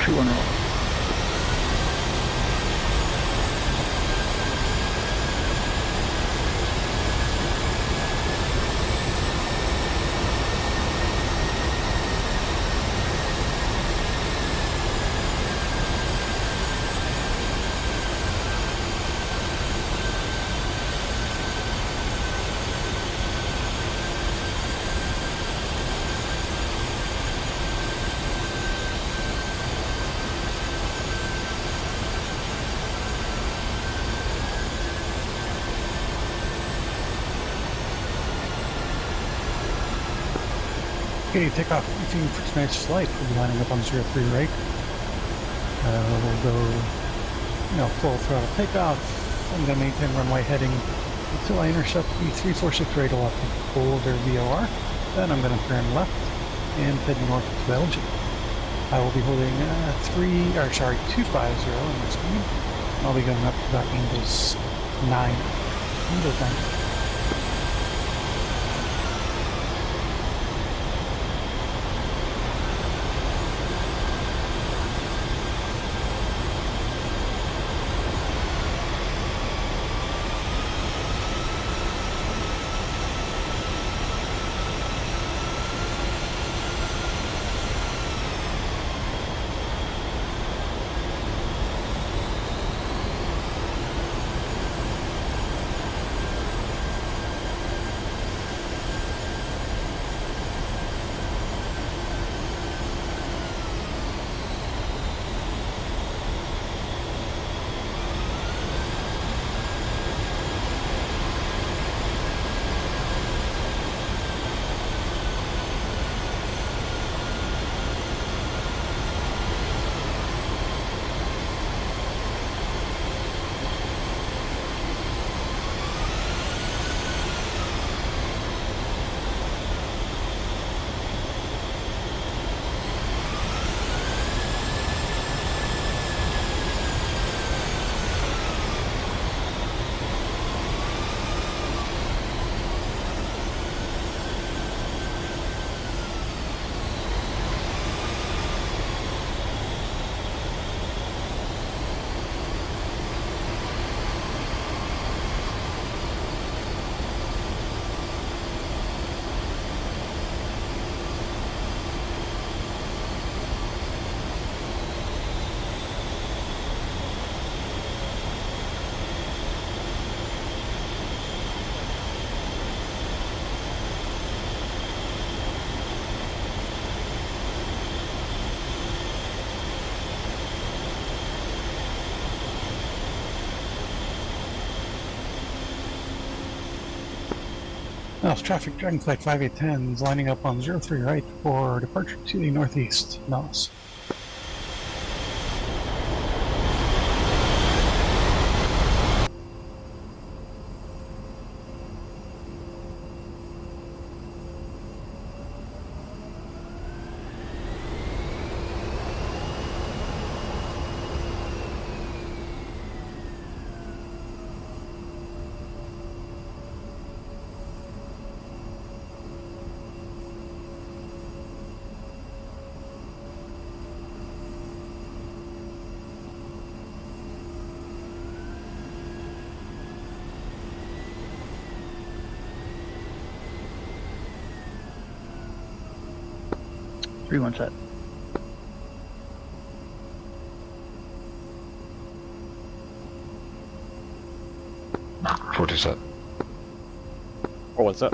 3-1 roll. Okay, take off between for tonight's flight. We'll be lining up on 03 right. We'll go, full throttle takeoff. I'm going to maintain runway heading until I intercept the 346 radar off the Boulder VOR. Then I'm going to turn left and head north to Belgium. I will be holding 250 in this speed. I'll be going up to about Angels 9. Angels 9. Now, traffic Dragonflight 5810 is lining up on 03 right for departure to the northeast. Nellis. Three-one set. Set. 4-1 set.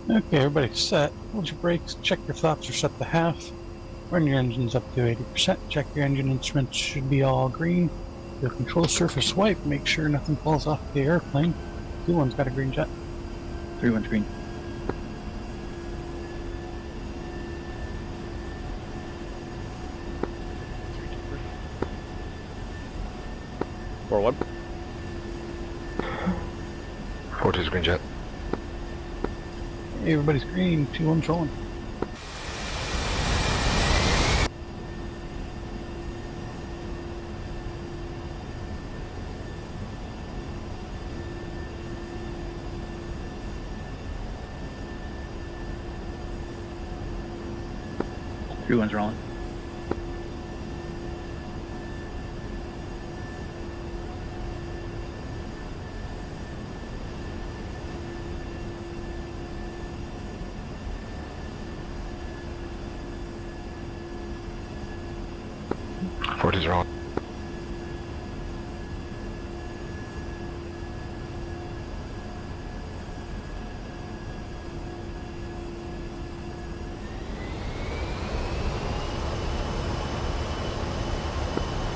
Okay, everybody's set. Hold your brakes, check your flaps are set to half. Run your engines up to 80%. Check your engine instruments should be all green. You'll control surface wipe, make sure nothing falls off the airplane. 2-1's got a green jet. 3-1 green. Or what? 4-2's green jet. Hey, everybody's green. 2-1's rolling. 3-1's rolling. Fort is rolling.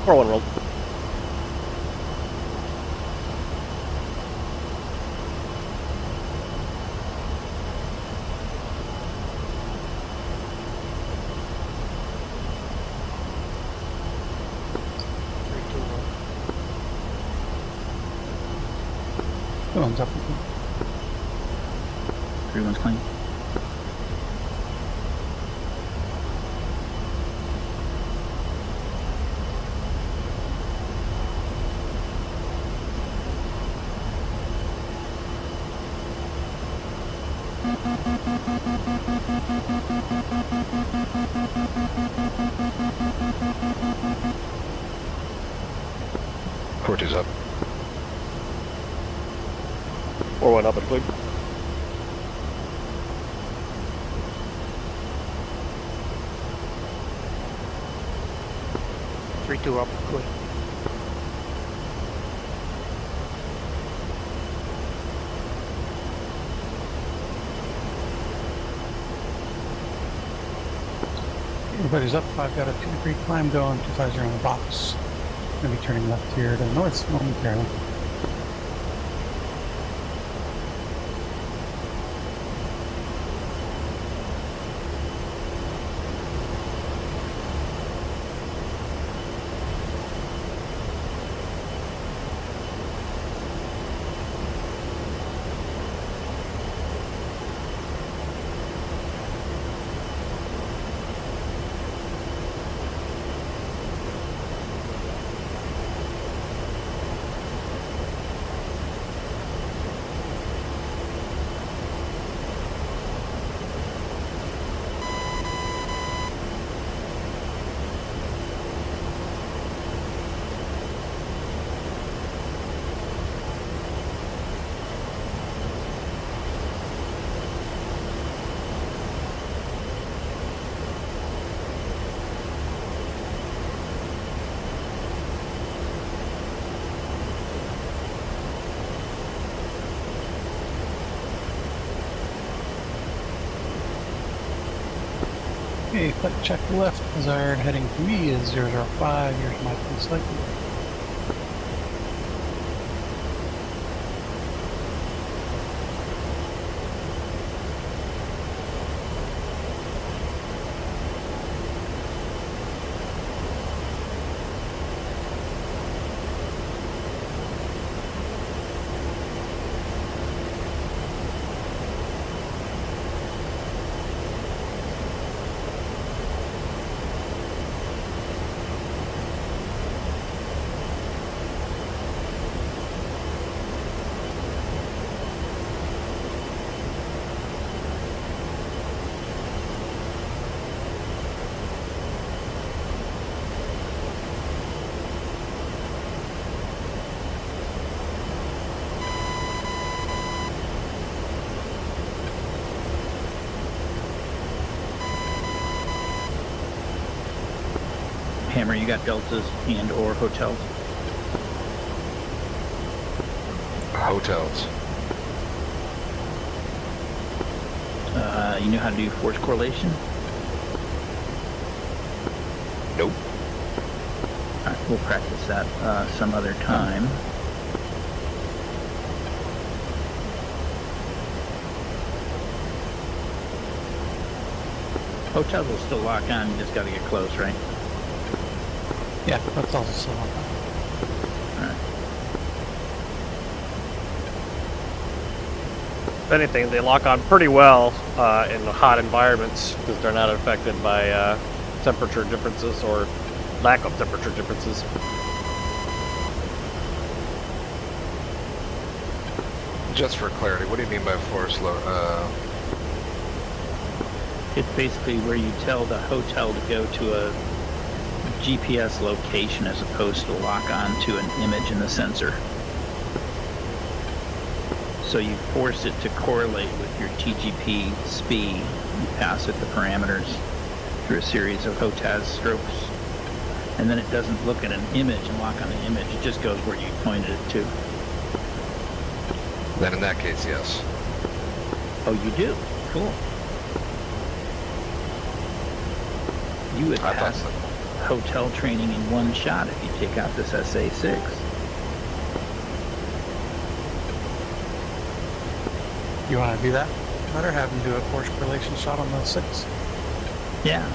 Or one rolled. One's up. 3-1's clean. Fort is up. Or one up and clear. Three, two up, clear. Everybody's up. I've got a 2-3 climb going, 250 on the box. Gonna be turning left here to the north momentarily. Okay, click check left. Desired heading to me is 005. Yours might be slightly. Hammer, you got deltas and or hotels. Hotels. You know how to do force correlation? Nope. Alright, we'll practice that some other time. Hotels will still lock on, you just gotta get close, right? Yeah, that's also still on. Alright. If anything, they lock on pretty well in the hot environments because they're not affected by temperature differences or lack of temperature differences. Just for clarity, what do you mean by force low? It's basically where you tell the hotel to go to a GPS location as opposed to lock on to an image in the sensor. So you force it to correlate with your TGP speed. You pass it the parameters through a series of HOTAS strokes. And then it doesn't look at an image and lock on the image. It just goes where you pointed it to. Then in that case, yes. Oh, you do? Cool. You would I thought pass so. hotel training in one shot if you take out this SA6. You want to do that? Better have him do a force correlation shot on the 6. Yeah,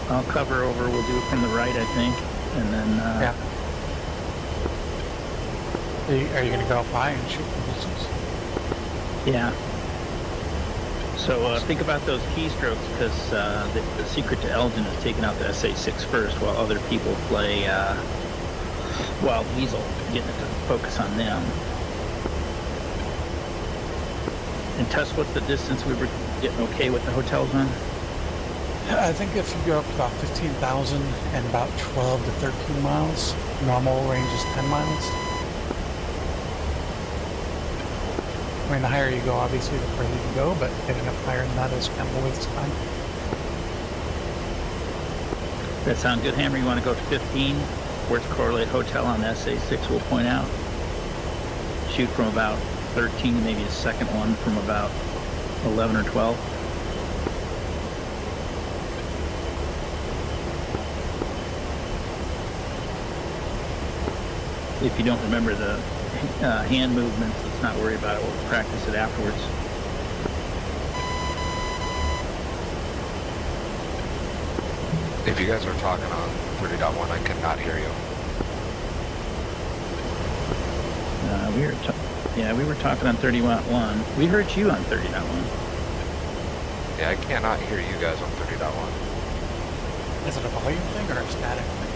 I'll cover over. We'll do it from the right, I think, and then Yeah. Are you going to go up high and shoot from distance? yeah. So think about those keystrokes, because the secret to Elgin is taking out the SA6 first, while other people play Wild Weasel, getting it to focus on them. And test what's the distance we were getting okay with the hotels on? I think if you go up to about 15,000 and about 12 to 13 miles, normal range is 10 miles. I mean, the higher you go, obviously, the further you can go, but getting up higher than that is kind of a waste of time. That sound good, Hammer? You want to go to 15? Where's correlate hotel on SA6 we'll point out. Shoot from about 13, maybe a second one from about 11 or 12. If you don't remember the hand movements, let's not worry about it. We'll practice it afterwards. If you guys are talking on 30.1, I cannot hear you. We were talking on 30.1. We heard you on 30.1. Yeah, I cannot hear you guys on 30.1. Is it a volume thing or a static thing?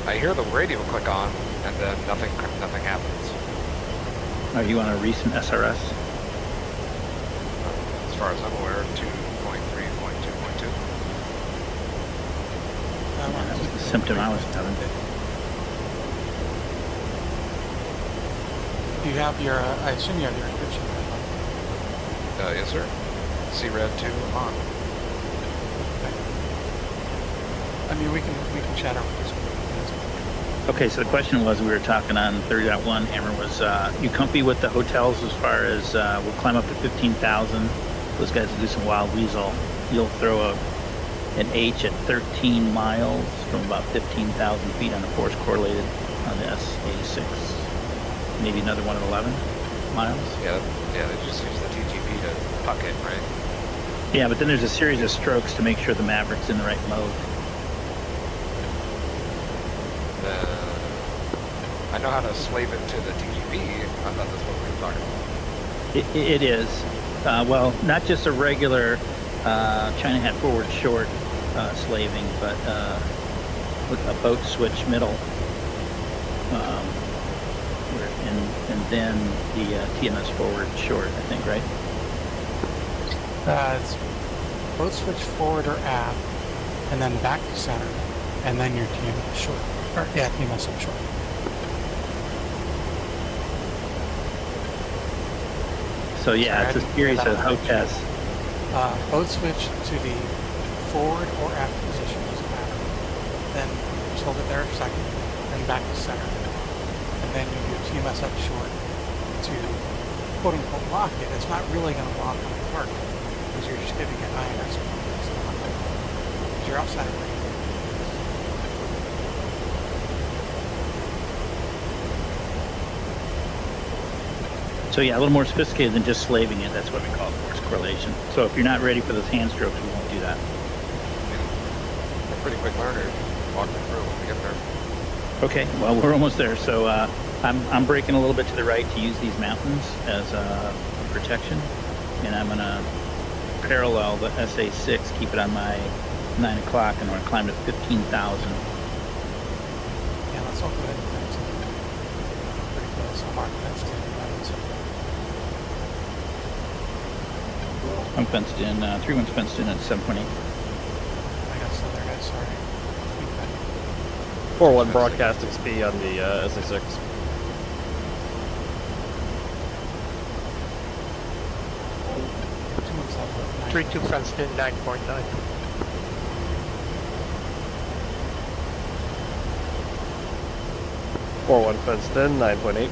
I hear the radio click on, and then nothing happens. Are you on a recent SRS? As far as I'm aware, 2.3.2.2. That was the symptom I was having. Do you have your, I assume you have your encryption on. Yes, sir. C-Red 2 on. Okay. I mean, we can chat over this. Okay, so the question was, we were talking on 30.1, Hammer, was you comfy with the hotels as far as we'll climb up to 15,000. Those guys will do some Wild Weasel. You'll throw an H at 13 miles from about 15,000 feet on a force correlated on the SA6. Maybe another one at 11 miles. Yeah, they just use the TGP to puck it, right? Yeah, but then there's a series of strokes to make sure the Maverick's in the right mode. I know how to slave it to the TGP. I thought that's what we were talking about. It is. Well, not just a regular China hat forward short slaving, but with a boat switch middle. And then the TMS forward short, I think, right? It's boat switch forward or aft, and then back to center, and then your TMS short. Or, yeah, TMS up short. So yeah, it's a series of HOTAS. Boat switch to the forward or aft position, doesn't matter. Then just hold it there a second, then back to center. And then you do TMS up short to quote unquote lock it. It's not really going to lock on the park because you're just giving it INS coordinates. Because you're outside of range. So yeah, a little more sophisticated than just slaving it. That's what we call force correlation. So if you're not ready for those hand strokes, we won't do that. We're pretty quick learners. Walk me through when we get there. Okay, well, we're almost there. So I'm breaking a little bit to the right to use these mountains as protection, and I'm gonna parallel the SA6, keep it on my 9 o'clock, and I'm gonna climb to 15,000. Yeah, let's all go ahead and fence it. Pretty close. I'll mark fence 10. I'm fenced in. 3-1's fenced in at 7.8. I got still there, guys. Sorry. 4-1 broadcasting speed on the SA6. Two months left. 3-2 fenced in 9.9. 4-1 fenced in 9.8.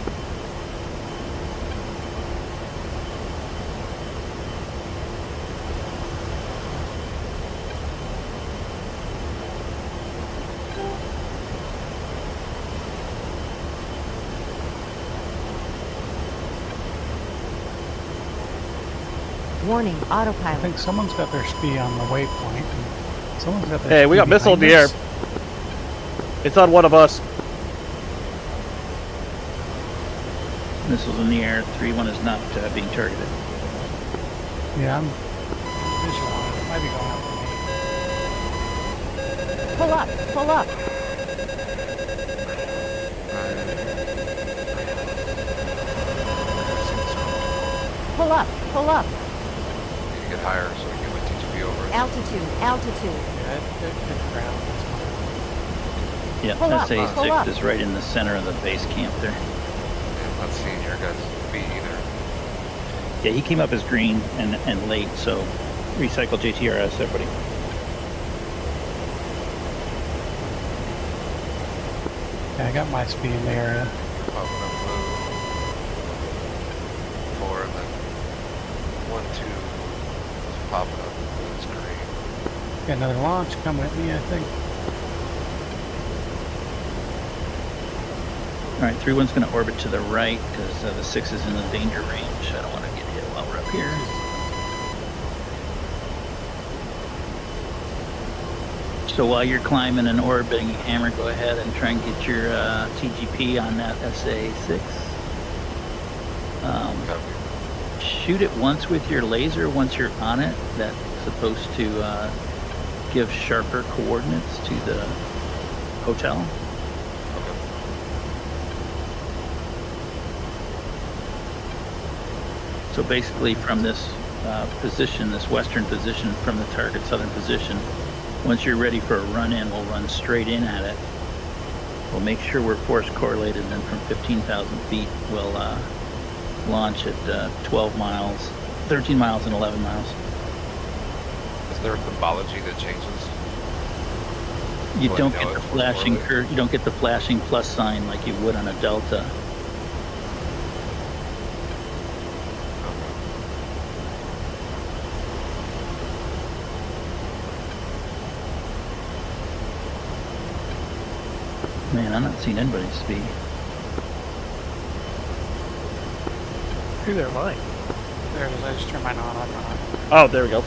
Warning, I autopilot. think someone's got their speed on the waypoint. And someone's got their Hey, we got speed missile in the air. behind It's on one of us. Missiles in the air. 3-1 is not being targeted. us. Yeah, I'm visual on it. It might be going up for me. Pull up, pull up. Pull up, pull up. Need to get higher so we can get my TGP over it. Altitude, altitude. Yeah, it hit the ground. That's fine. Yeah, Pull up, pull SA6 up. is right in the center of the base camp there. Yeah, I'm not seeing your guys' speed either. Yeah, he came up as green and late, so recycle JTRS, everybody. Yeah, I got my speed in the area. Popping up blue. 4 and then 1, 2 is popping up. It's green. Got another launch coming at me, I think. All right, 3-1's going to orbit to the right because the 6 is in the danger range. I don't want to get hit while we're up here. So while you're climbing and orbiting, Hammer, go ahead and try and get your TGP on that SA6. Copy. Shoot it once with your laser once you're on it. That's supposed to give sharper coordinates to the hotel. Okay. So basically from this position, this western position from the target southern position, once you're ready for a run-in, we'll run straight in at it. We'll make sure we're force correlated, and then from 15,000 feet, we'll launch at 12 miles, 13 miles and 11 miles. Is there a symbology that changes? You Well, don't I know get the it's flashing forward. curve, you don't get the flashing plus sign like you would on a Delta. Man, I'm not seeing anybody's speed. Neither am I. There it is. I just turned mine on. Oh, there we go.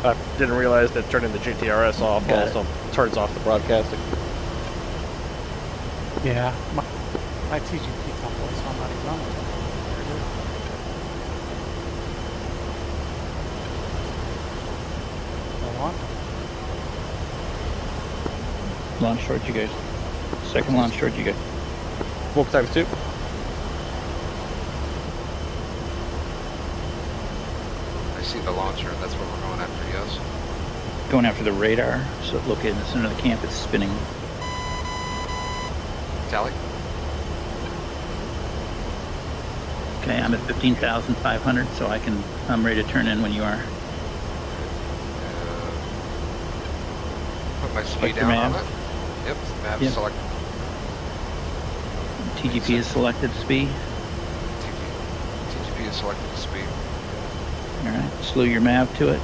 I didn't realize that turning the GTRS off Got it. also turns off the broadcasting. Yeah, my TGP template, so I'm not even on it. There it is. Another one. Launch short, you guys. Second launch short, you guys. Smoke times 2. I see the launcher, and that's what we're going after, yes? Going after the radar, so located in the center of the camp, it's spinning. Tally? Okay, I'm at 15,500, so I'm ready to turn in when you are. Put my speed Select your down on map. it. Yep, map Yep. select. TGP is selected speed. TGP is selected to speed. All right, slew your MAV to it.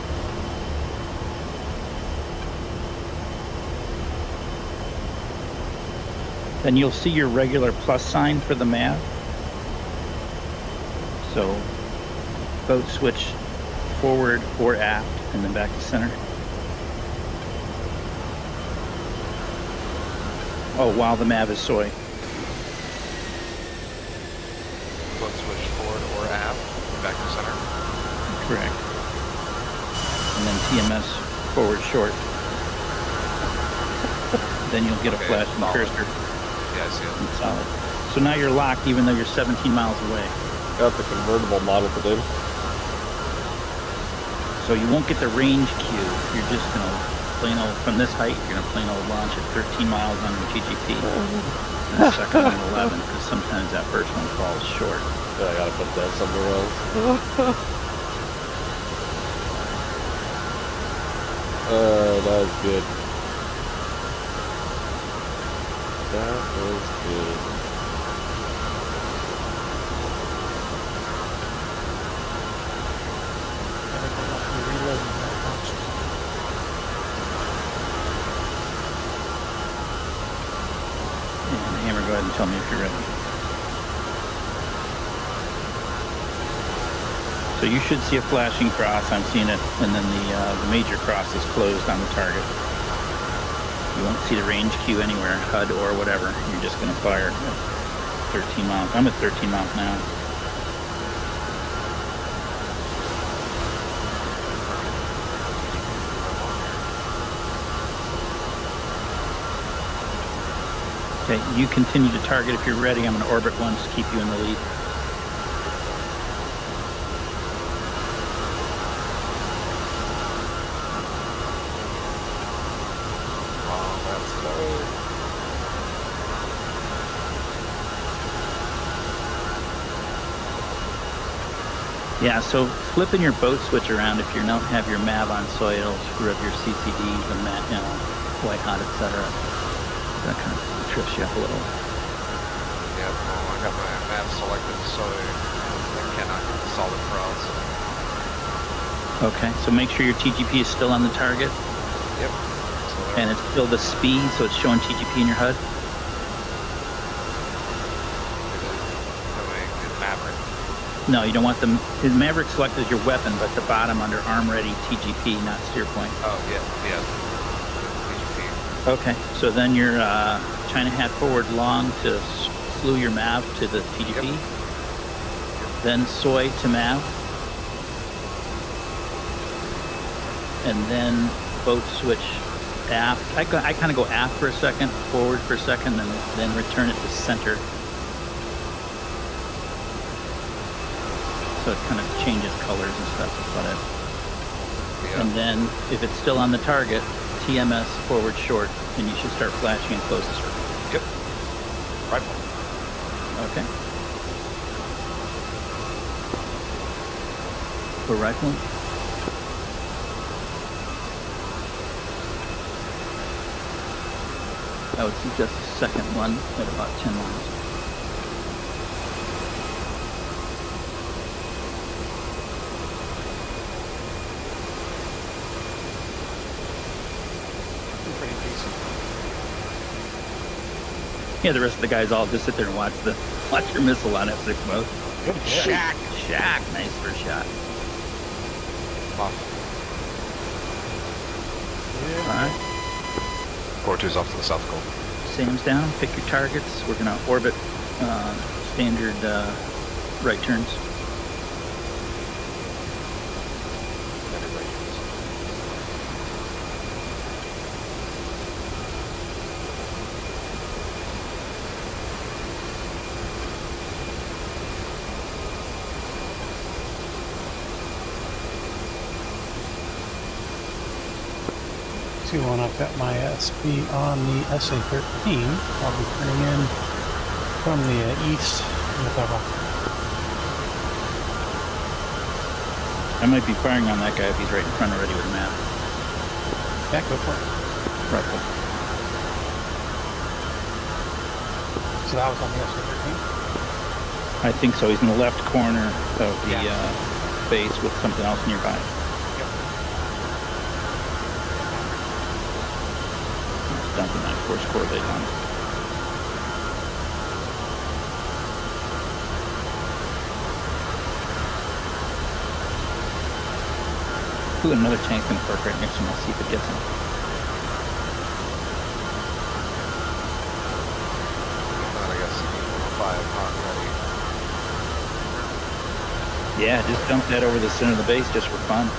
Then you'll see your regular plus sign for the MAV. So boat switch forward or aft and then back to center. Oh, while the MAV is soy. Boat switch forward or aft, back to center. Correct. And then TMS forward short. Then you'll get a Okay, flashing solid. cursor Yeah, I see it. and solid. So now you're locked even though you're 17 miles away. Got the convertible model put in. So you won't get the range cue. You're just gonna plain old, from this height, you're gonna plain old launch at 13 miles on your TGP. And the second one 11, because sometimes that first one falls short. Yeah, I gotta put that somewhere else. That was good. That was good. And Hammer, go ahead and tell me if you're ready. So you should see a flashing cross. I'm seeing it, and then the major cross is closed on the target. You won't see the range cue anywhere, HUD or whatever. You're just going to fire at 13 miles. I'm at 13 miles an hour. Okay, you continue to target. If you're ready, I'm going to orbit once to keep you in the lead. Yeah, so flipping your boat switch around if you don't have your MAV on soy, it'll screw up your CCDs and white hot, etc. That kind of trips you up a little. Yeah, well, I got my map selected, so I cannot get the solid cross. Okay, so make sure your TGP is still on the target. Yep. And it's still the speed, so it's showing TGP in your HUD. No, you don't want the Maverick selected as your weapon, but the bottom under arm ready TGP, not steer point. Oh, yeah. TGP. Okay, so then you're China hat forward long to slew your MAV to the TGP. Yep. Then soy to MAV. And then boat switch aft. I kind of go aft for a second, forward for a second, and then return it to center. So it kind of changes colors and stuff. That's about it. Yeah. And then if it's still on the target, TMS forward short, and you should start flashing and close the circle. Yep. Rifle. Okay. We're rifling. I would suggest the second one at about 10 miles. Yeah, the rest of the guys all just sit there and watch your missile on F6 mode. Good Shack, nice first shot. Off. Yeah. All right. 4-2's off to the south goal. Sam's down. Pick your targets. We're gonna orbit standard right turns. When I've got my SP on the SA-13, I'll be turning in from the east with a rocket. I might be firing on that guy if he's right in front already with a map. Yeah, go for it. Rifle. So that was on the SA-13? I think so. He's in the left corner of the base with something else nearby. Dumping that force correlate on it. Ooh, another tank's gonna park right next to him. I'll see if it gets him. I got CP-105 hot ready. Yeah, just dump that over the center of the base just for fun.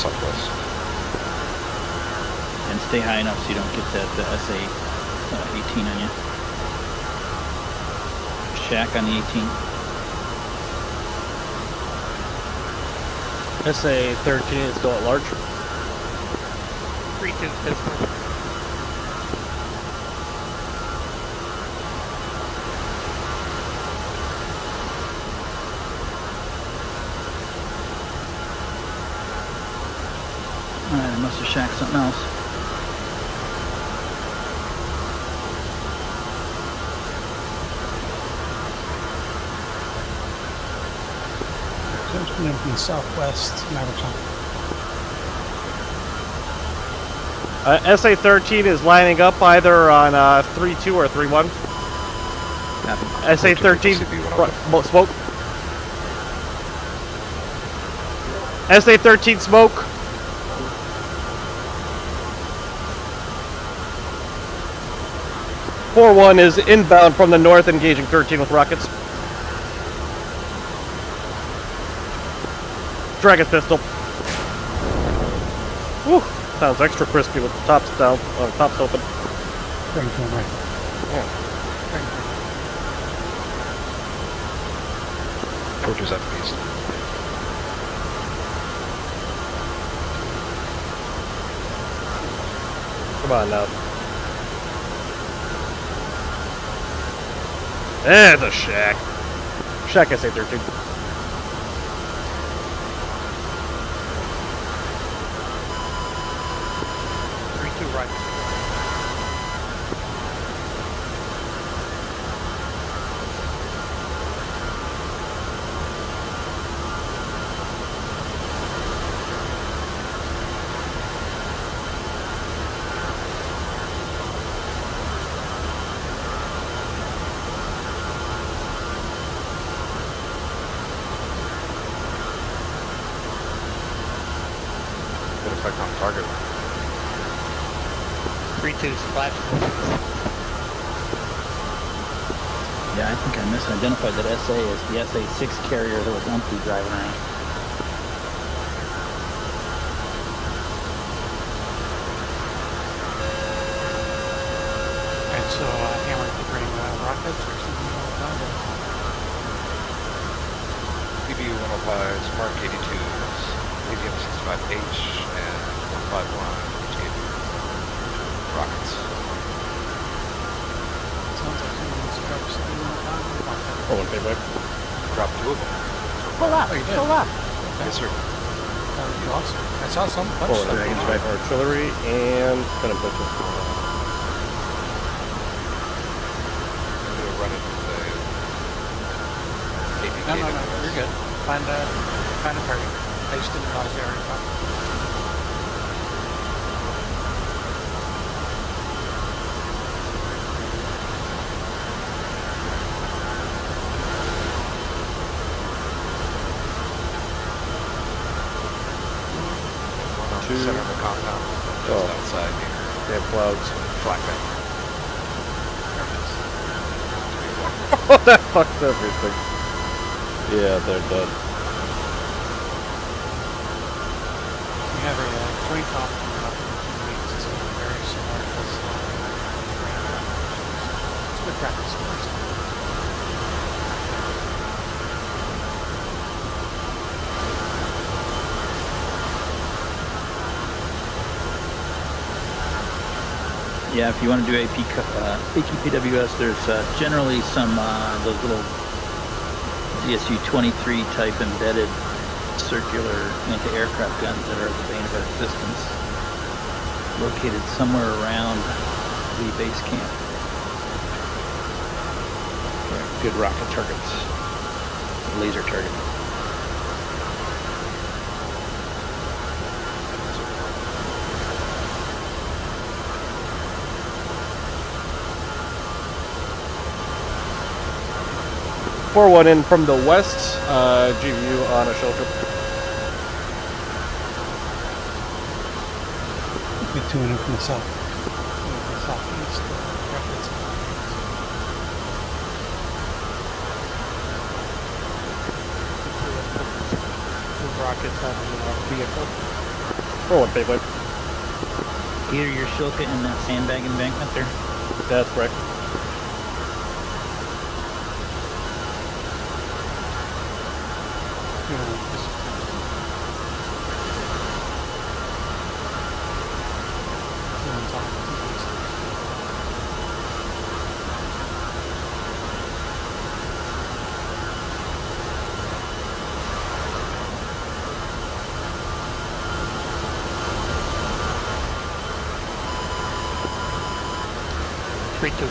southwest. And stay high enough so you don't get that SA 18 on you. Shack on the 18. SA-13 is still at large. 3-2 Pittsburgh. Alright, I must have shacked something else. So it's coming in from the southwest, Mavericks. SA-13 is lining up either on 3-2 or 3-1. Copy. SA-13, PCVR. smoke. SA-13 smoke. 4-1 is inbound from the north, engaging 13 with rockets. Dragon pistol. Woo! Sounds extra crispy with the tops down, tops open. Bring to him right. Torches at the east. Come on now. There's a shack. Shack SA-13. Right. Good effect on target. 3-2 splash. Yeah, I think I misidentified that SA as the SA-6 carrier that was empty driving around. Alright, so Hammer to bring rockets or something like that. PB-105s, Mark 82s, AVM-65H, and 151 rockets. Sounds like someone's dropped something on the bottom. Oh, okay, back. Drop 2 of them. Pull up, Oh, you did? pull up. Yes, sir. That would be awesome. I saw some bunch Oh, of stuff. Dragon's right artillery and venom pistol. We'll run into the APK. No, you're good. Find a target. I just didn't realize they already found. Center of the compound. Just Oh. outside here. They have clouds. Flakman. Oh, that fucked everything. Yeah, they're dead. We have a joint off coming up in 2 weeks. It's going to be very similar to this. It's good practice for us. Yeah, if you want to do APWS, there's generally some those little DSU-23 type embedded circular anti-aircraft guns that are the bane of our existence, located somewhere around the base camp. They're good rocket targets, laser target. Pour one in from the west, GVU on a shelter. We two in from the south. Southeast. Two rockets on the vehicle. Forward, big wave. Either your Shilka in that sandbag embankment there. That's correct. Three two.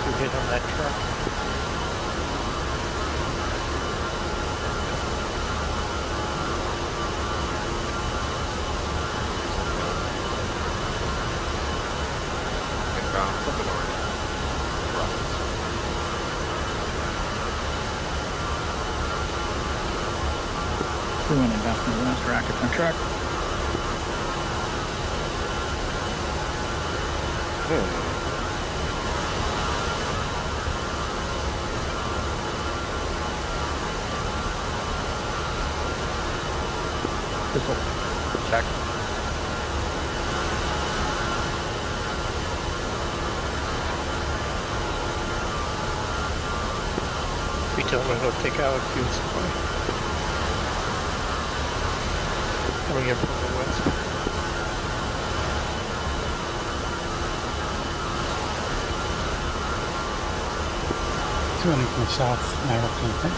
You hit on that truck. Inbound from the north. Rockets. We're running back from the last rocket on truck. Pistol. Check. Three two. I'm gonna go take out fuel supply. Coming in from the west. Turning from the south, narrow to the thing.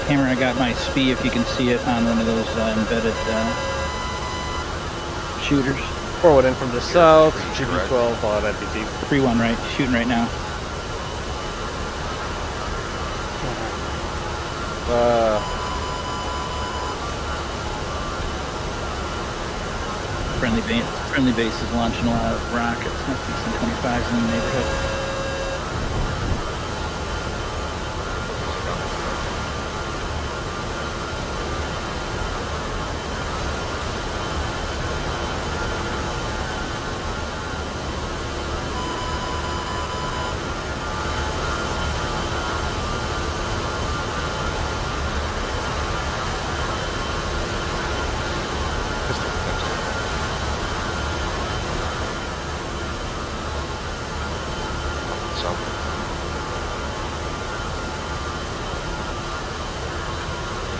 Hammer, I got my SPI if you can see it on one of those embedded shooters. Forward in from the south. three, GB12 on NPT. 3-1 right, shooting right now. Friendly base is launching a lot of rockets. Must be some 25s in the neighborhood.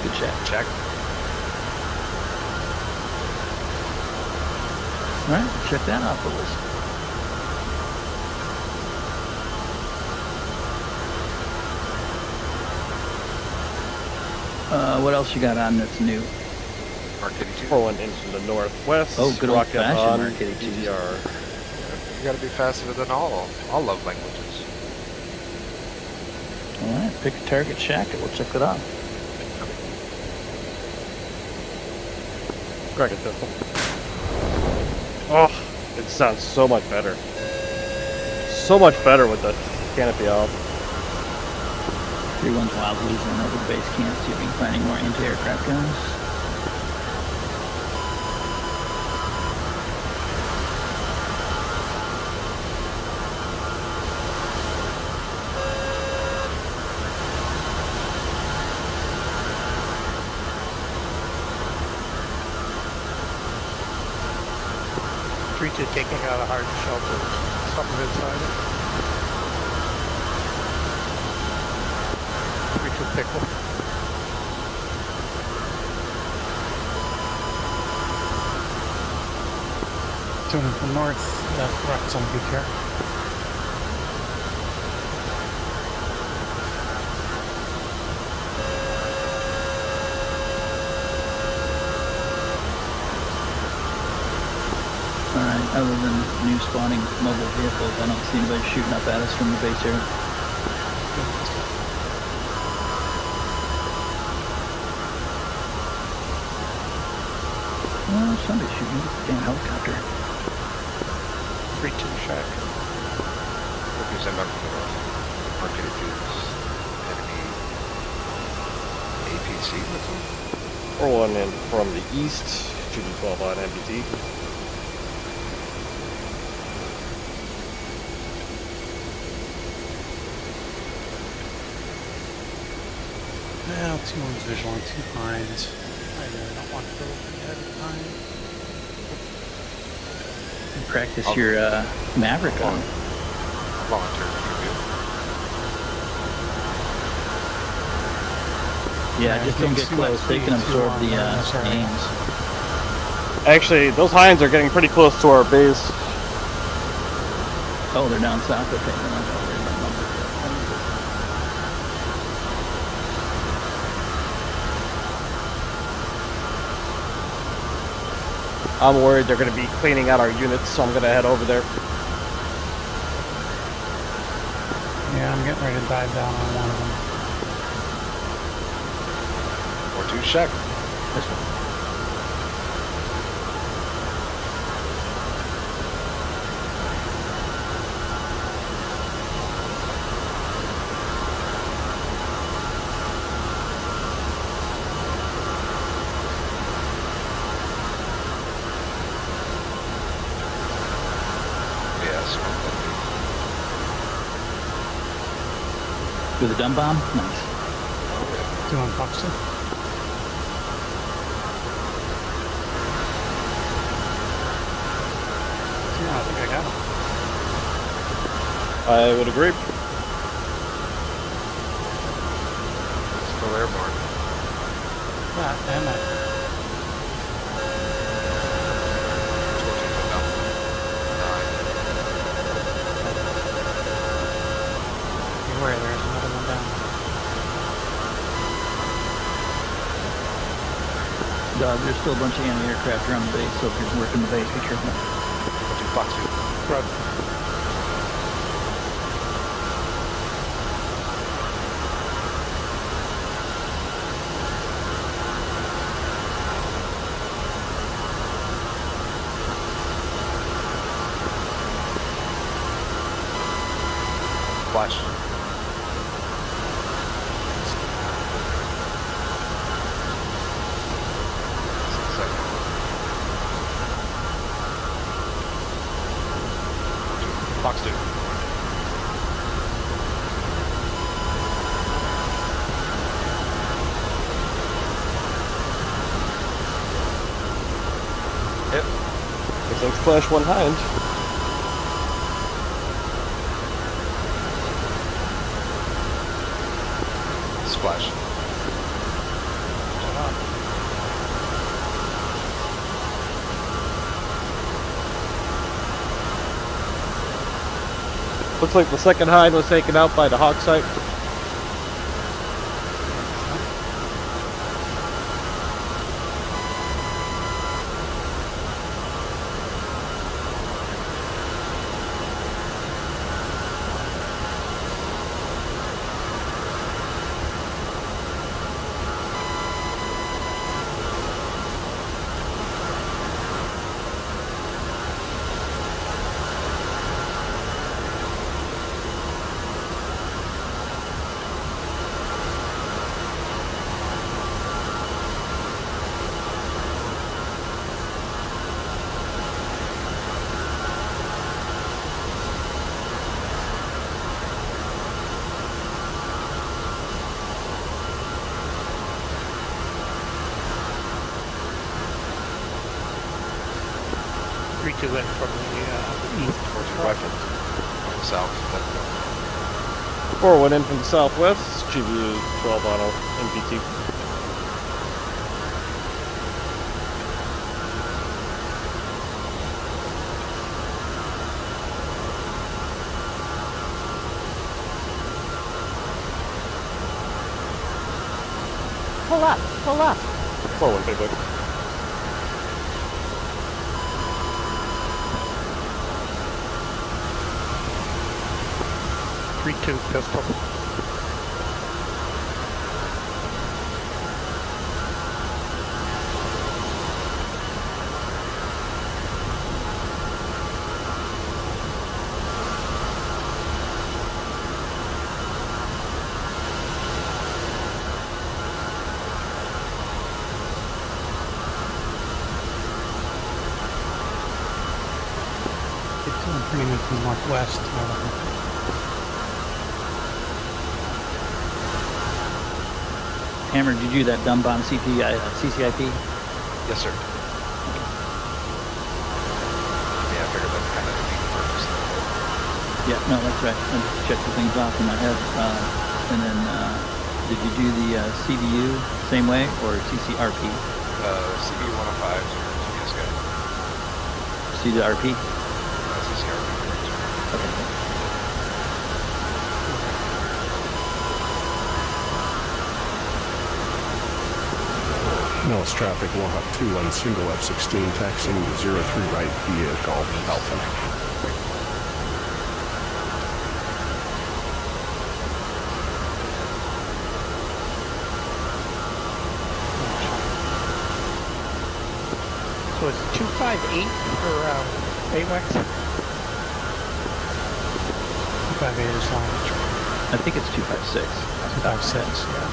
Good check. Check. All right, check that off the list. What else you got on that's new? Mark 82. Forward into the northwest. Oh, good rocket old-fashioned on Mark 82. PCVR. You gotta be faster than all love languages. All right, pick a target, shack it. We'll check it out. Rocket pistol. Oh, it sounds so much better. So much better with the canopy off. 3-1's wild losing over the base camp. See if we can find any more anti-aircraft guns. Three two taking out a hard shelter. Something inside it. 3-2 pickle. Turning from north, rockets on BTR. Other than new spawning mobile vehicles, I don't see anybody shooting up at us from the base area. Oh, somebody's shooting at the damn helicopter. 3-2 shack. Hope you send up from the north. Market fuse. Enemy APC with them. Or one in from the east, 2D12 on MBT. Well, 2 ones visual and 2 pines. I really don't want to go ahead of time. And practice your Maverick on. Volunteer review. Yeah, just don't get close. They can absorb the aims. Actually, those Hinds are getting pretty close to our base. Oh, they're down south. Okay, they're not over there. I'm worried they're going to be cleaning out our units, so I'm going to head over there. Yeah, I'm getting ready to dive down on one of them. Or 2 shack. This one. With a dumb bomb? Nice. 2 on Foxton. Yeah, I think I got him. I would agree. Still airborne. Yeah, and that. Beware, there's another one down. Dog, there's still a bunch of anti-aircraft around the base, so if you're working the base, be careful. 2 Fox 2. Run. Flash. Fox 2. Hit. Looks like Flash 1 Hind. Splash. Looks like the second Hind was taken out by the Hawk site. To in from the east. Or 2 rifles. South. 4 went in from the southwest, GBU 12 on MPT. Pull up, pull up. 4 went big boy. 3-2 pistol. It's turning into northwest. Hammer, did you do that dumb bomb CCIP? Yes, sir. Yeah, I figured that's kind of the purpose. Yeah, no, that's right. I just checked the things off in my head. And then, did you do the CBU same way or CCRP? CB 105 is your GPS guide. CCRP? CCRP. Okay. Millis traffic, we'll have 2 on single F-16 taxiing to 03 right via Golf Alpha. So it's 258 for AWACS? 258 is line. I think it's 256. 256, yeah.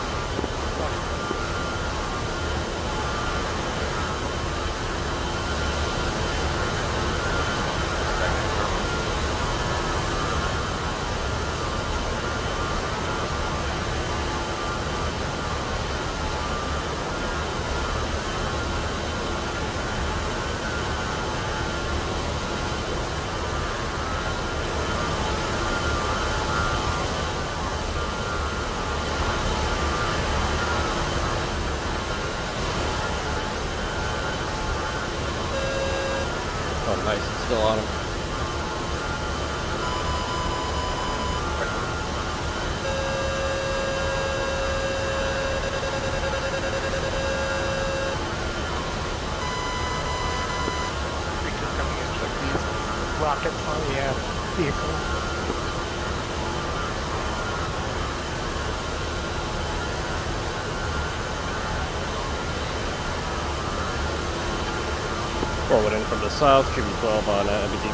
Oh, nice. It's still on him. Coming in like these rockets on the vehicle. Forwarding from the south, QB12 on MBD.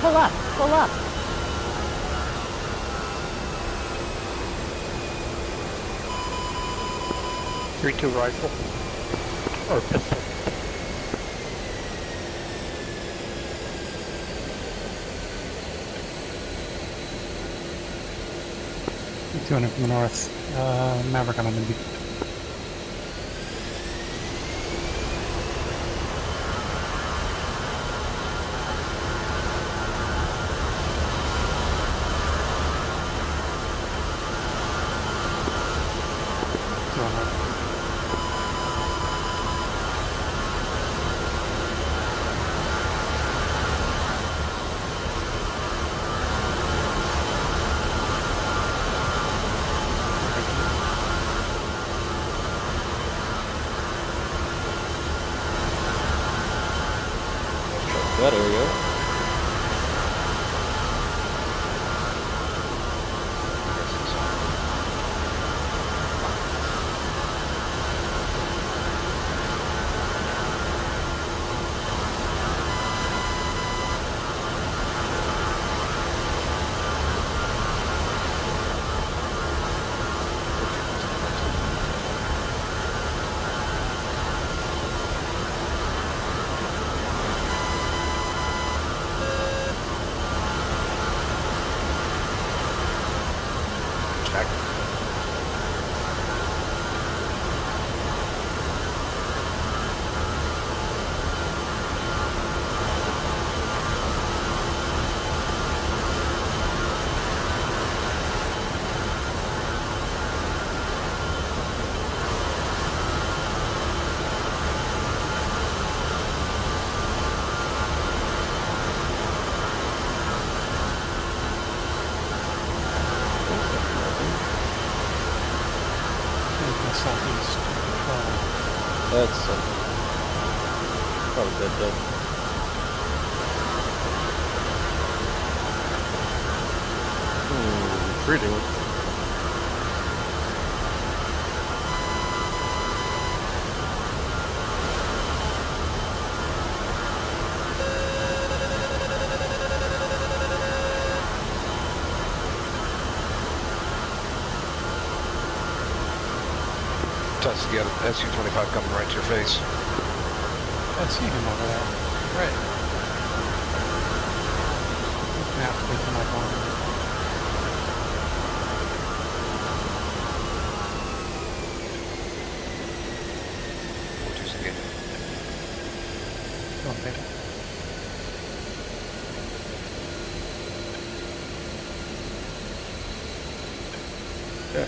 Pull up, pull up. .32 rifle. Or pistol. Doing it from the north. Maverick on MD. That area. That's something. Probably dead though. Retreating. Tess, you got an SU-25 coming right to your face. I see him over there. Right. He's gonna have to wait till my phone. We'll do this again. Don't take it. Yeah.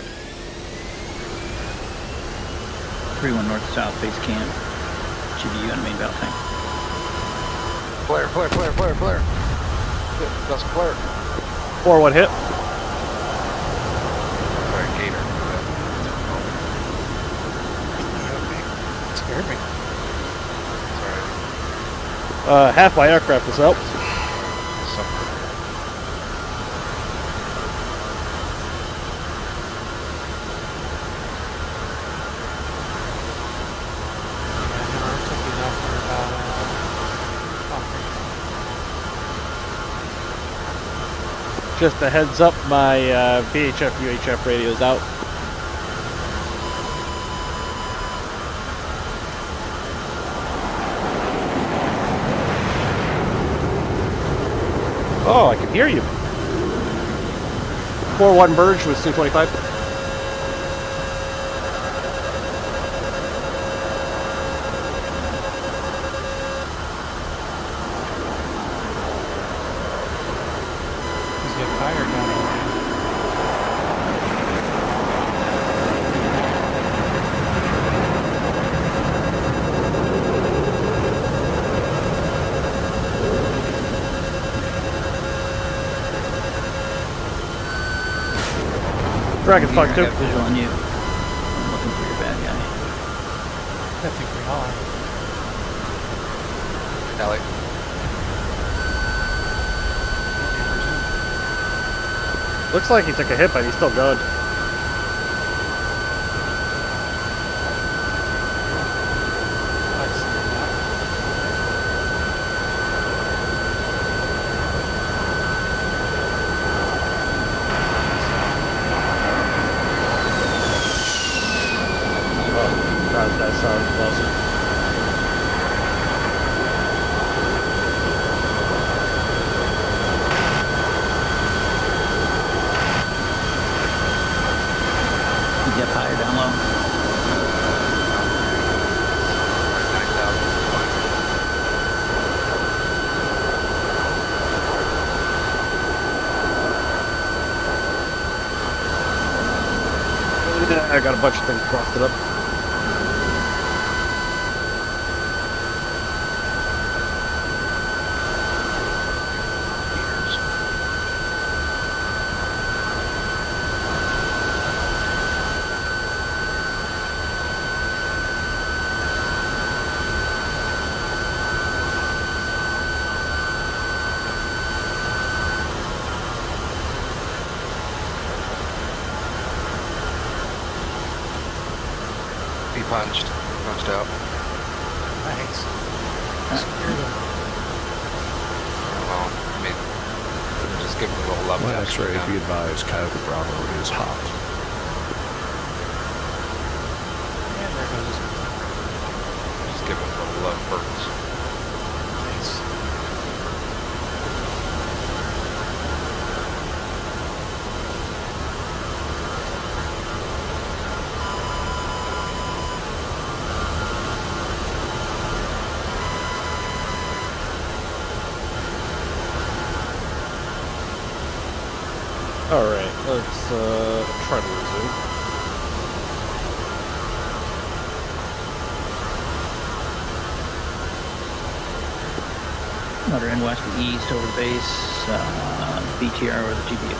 3-1 north-south base camp. GBU on main battle tank. Flare. Shit, that's a flare. 4-1 hit. Sorry, Gator. Scared me. Sorry. Half my aircraft is out. Something. Just a heads up, my VHF UHF radio is out. Oh, I can hear you. 4-1 Burge with C-25. He's getting tired down there. Dragon's I Park 2. got visual on you. I'm looking for your bad guy. I think we are. Ellie. Looks like he took a hit, but he's still going. That sounds close. You get higher down low. 9,000. I got a bunch of things crossed it up. He punched out. Thanks. Scared him. Well, I mean, just give him a little love One tap. X-ray, be advised, Coyote Bravo is hot. And there goes his Just give him a little love first. Thanks. Alright, let's try to resume. Another end west to east over the base. BTR over the GBU.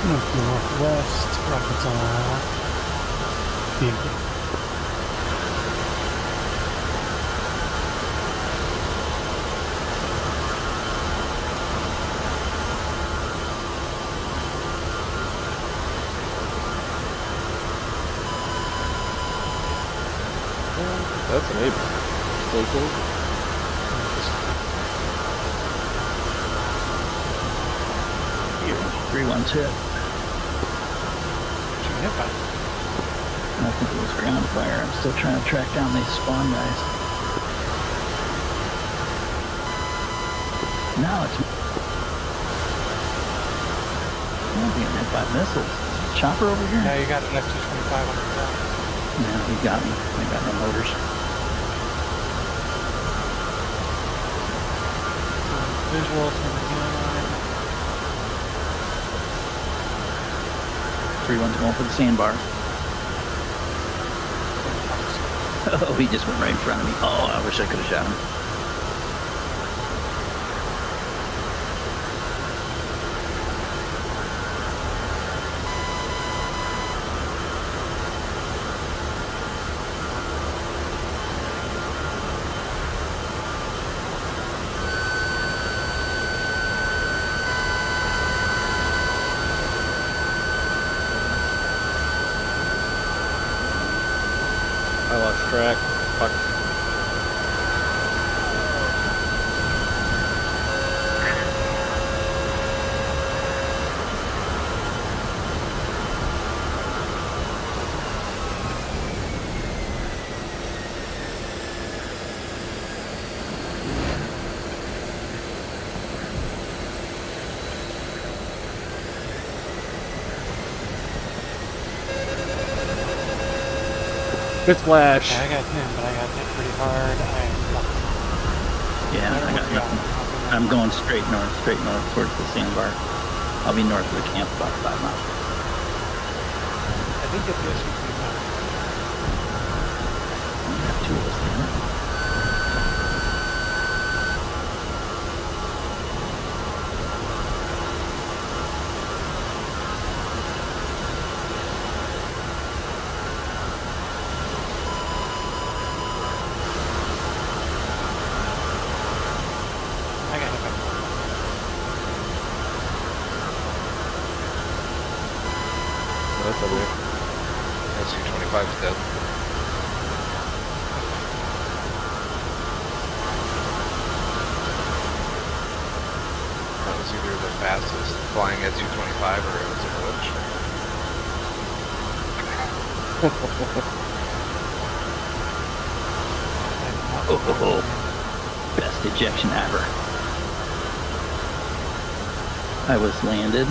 North to northwest, rockets off. Vehicle. That's an 8. So cool. 3-1's hit. What you hit by? I think it was ground fire. I'm still trying to track down these spawn guys. Now it's... I'm being hit by missiles. Chopper over here? Yeah, you got an F-225 on your back. Yeah, he got me. I got no motors. Visual from the airline. 3-1's going for the sandbar. Oh, he just went right in front of me. Oh, I wish I could have shot him. I lost track. Fuck. Good splash. Yeah, I got him, but I got hit pretty hard. Yeah, I got nothing. I'm going straight north towards the sandbar. I'll be north of the camp about 5 miles. I think it's the F-225. We got 2 of us there. I got hit by That's over there. SU-25's dead. That was either the fastest flying SU-25 or it was a glitch. Oh, best ejection ever. I was landed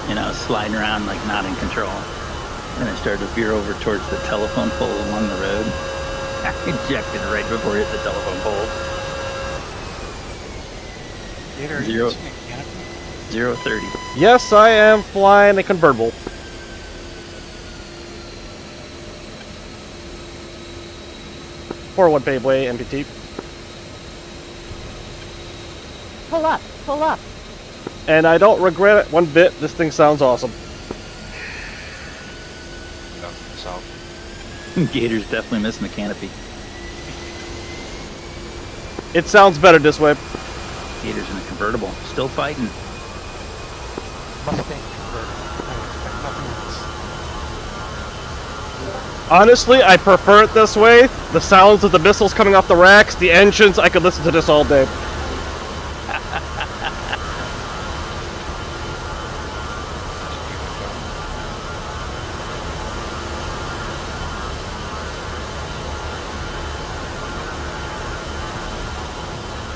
and I was sliding around like not in control. And I started to veer over towards the telephone pole along the road. I ejected right before it hit the telephone pole. Gator, Zero. Zero. 0-30. Yes, I am flying a convertible. Forward paveway, MPT. Pull up, pull up. And I don't regret it one bit. This thing sounds awesome. Down to the south. Gator's definitely missing the canopy. It sounds better this way. Gator's in a convertible. Still fighting. Mustang convertible. I would expect nothing else. Honestly, I prefer it this way. The sounds of the missiles coming off the racks, the engines, I could listen to this all day.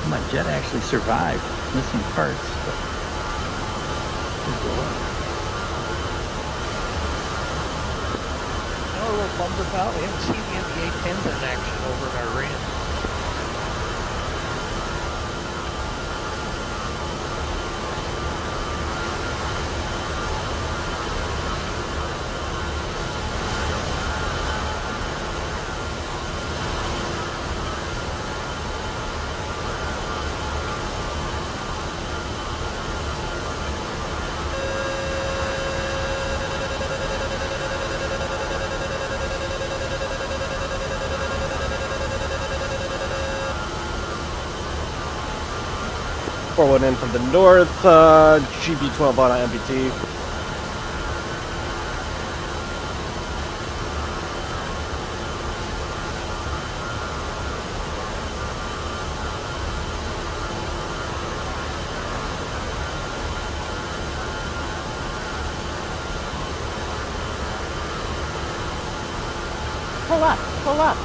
My jet actually survived. Missing parts, but did go up. You know, a little bummed about, we haven't seen the NBA-10s in action over in Iran. 4-1 in from the north, GB12 on MBT. Pull up, pull up.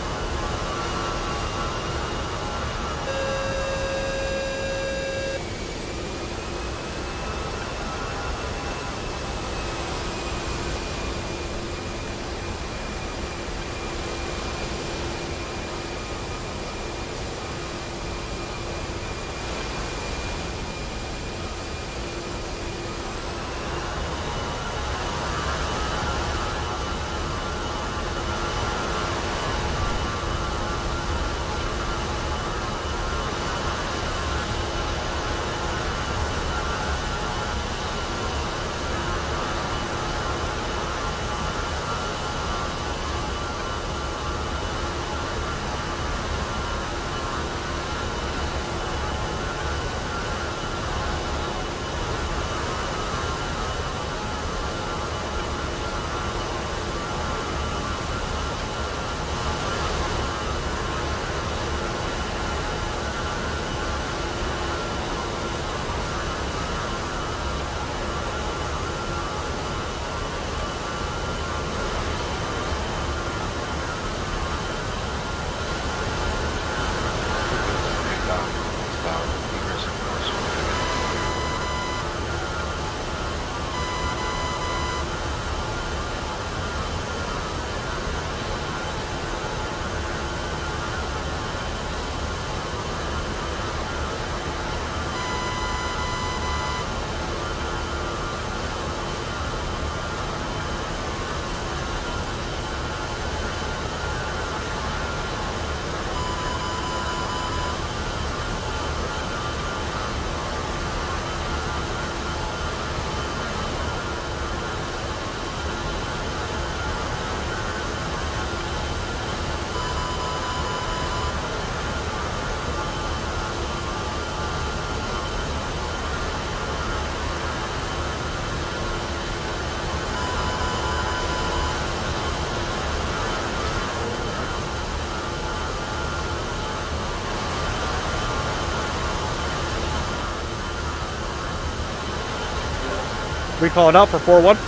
We calling out for 4-1.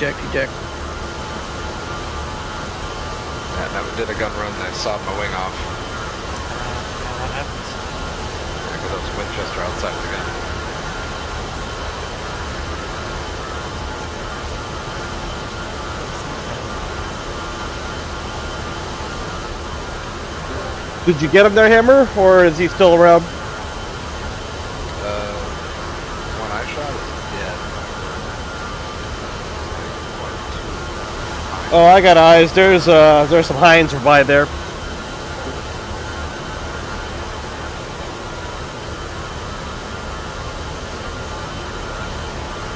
Eject. That did a gun run. I sawed my wing off. What happens? Because that was Winchester outside the gun. Did you get him there, Hammer, or is he still around? One I shot is dead. Oh, I got eyes. There's some Hinds by there.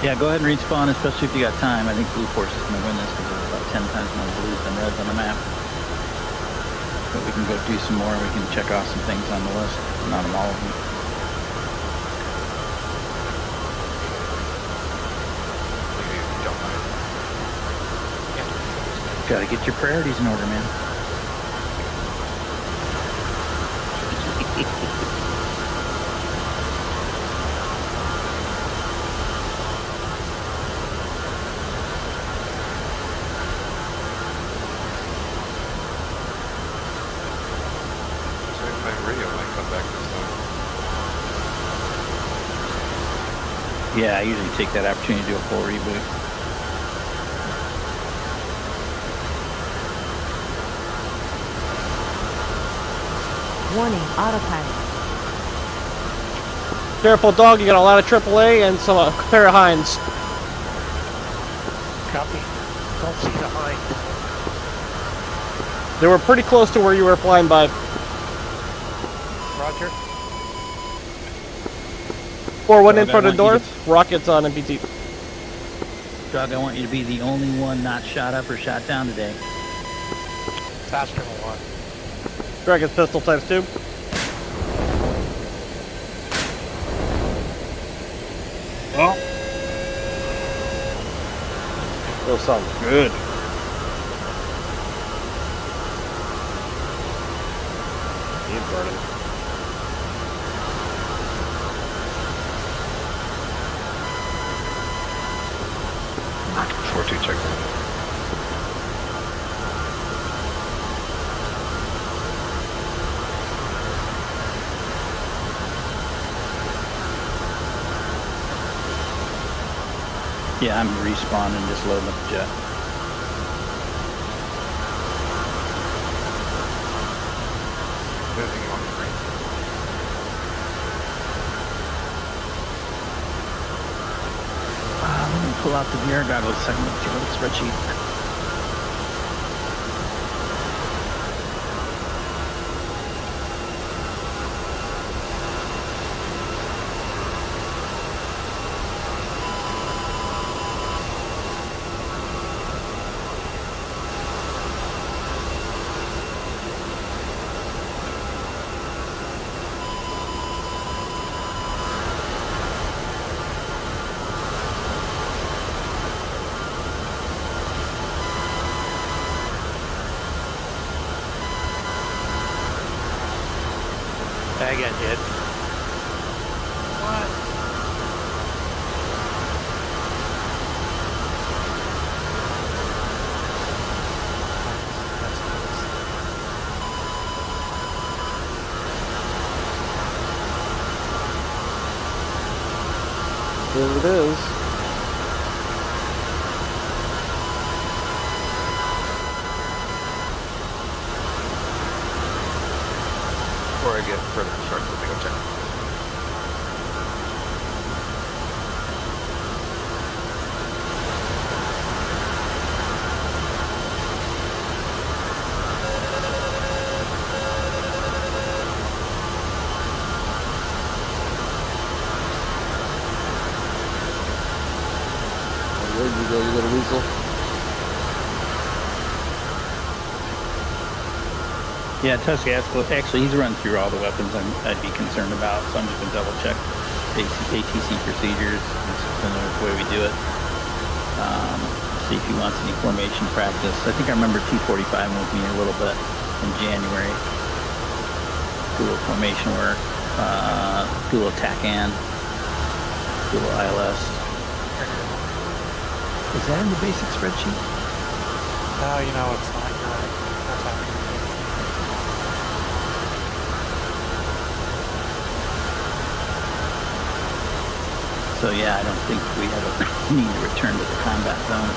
Yeah, go ahead and respawn, especially if you got time. I think Blue Force is going to win this because there's about 10 times more blues than reds on the map. But we can go do some more. We can check off some things on the list. Not them all of them. If you don't mind. Gotta get your priorities in order, man. Same thing, radio might come back this time. Yeah, I usually take that opportunity to do a full reboot. Warning, autopilot. Careful, dog. You got a lot of AAA and some pair of Hinds. Copy. Don't see the hind. They were pretty close to where you were flying by. Roger. 4-1 in Dog, I front of want you north. Rockets on MPT. Doug, I want you to be the only one not shot up or shot down today. Faster than one. Dragon's pistol times 2. Oh. Those sound good. He's burning. Four two check. Yeah, I'm respawning, just loading up the jet. Anything on the screen? Let me pull out the VR goggles a second. Let's see what the spreadsheet. I got hit. What? There it is. Before I get further instructions, let me go check. Where you go, you little weasel? Yeah, Tusky, actually, he's run through all the weapons I'd be concerned about, so I'm just going to double check ATC procedures. It's similar to the way we do it. See if he wants any formation practice. I think I remember T45 with me a little bit in January. Do a little formation work, do a little TACAN, do a little ILS. Is that in the basic spreadsheet? No, you know, it's not. You're right. That's happening. So yeah, I don't think we have a need to return to the combat zone.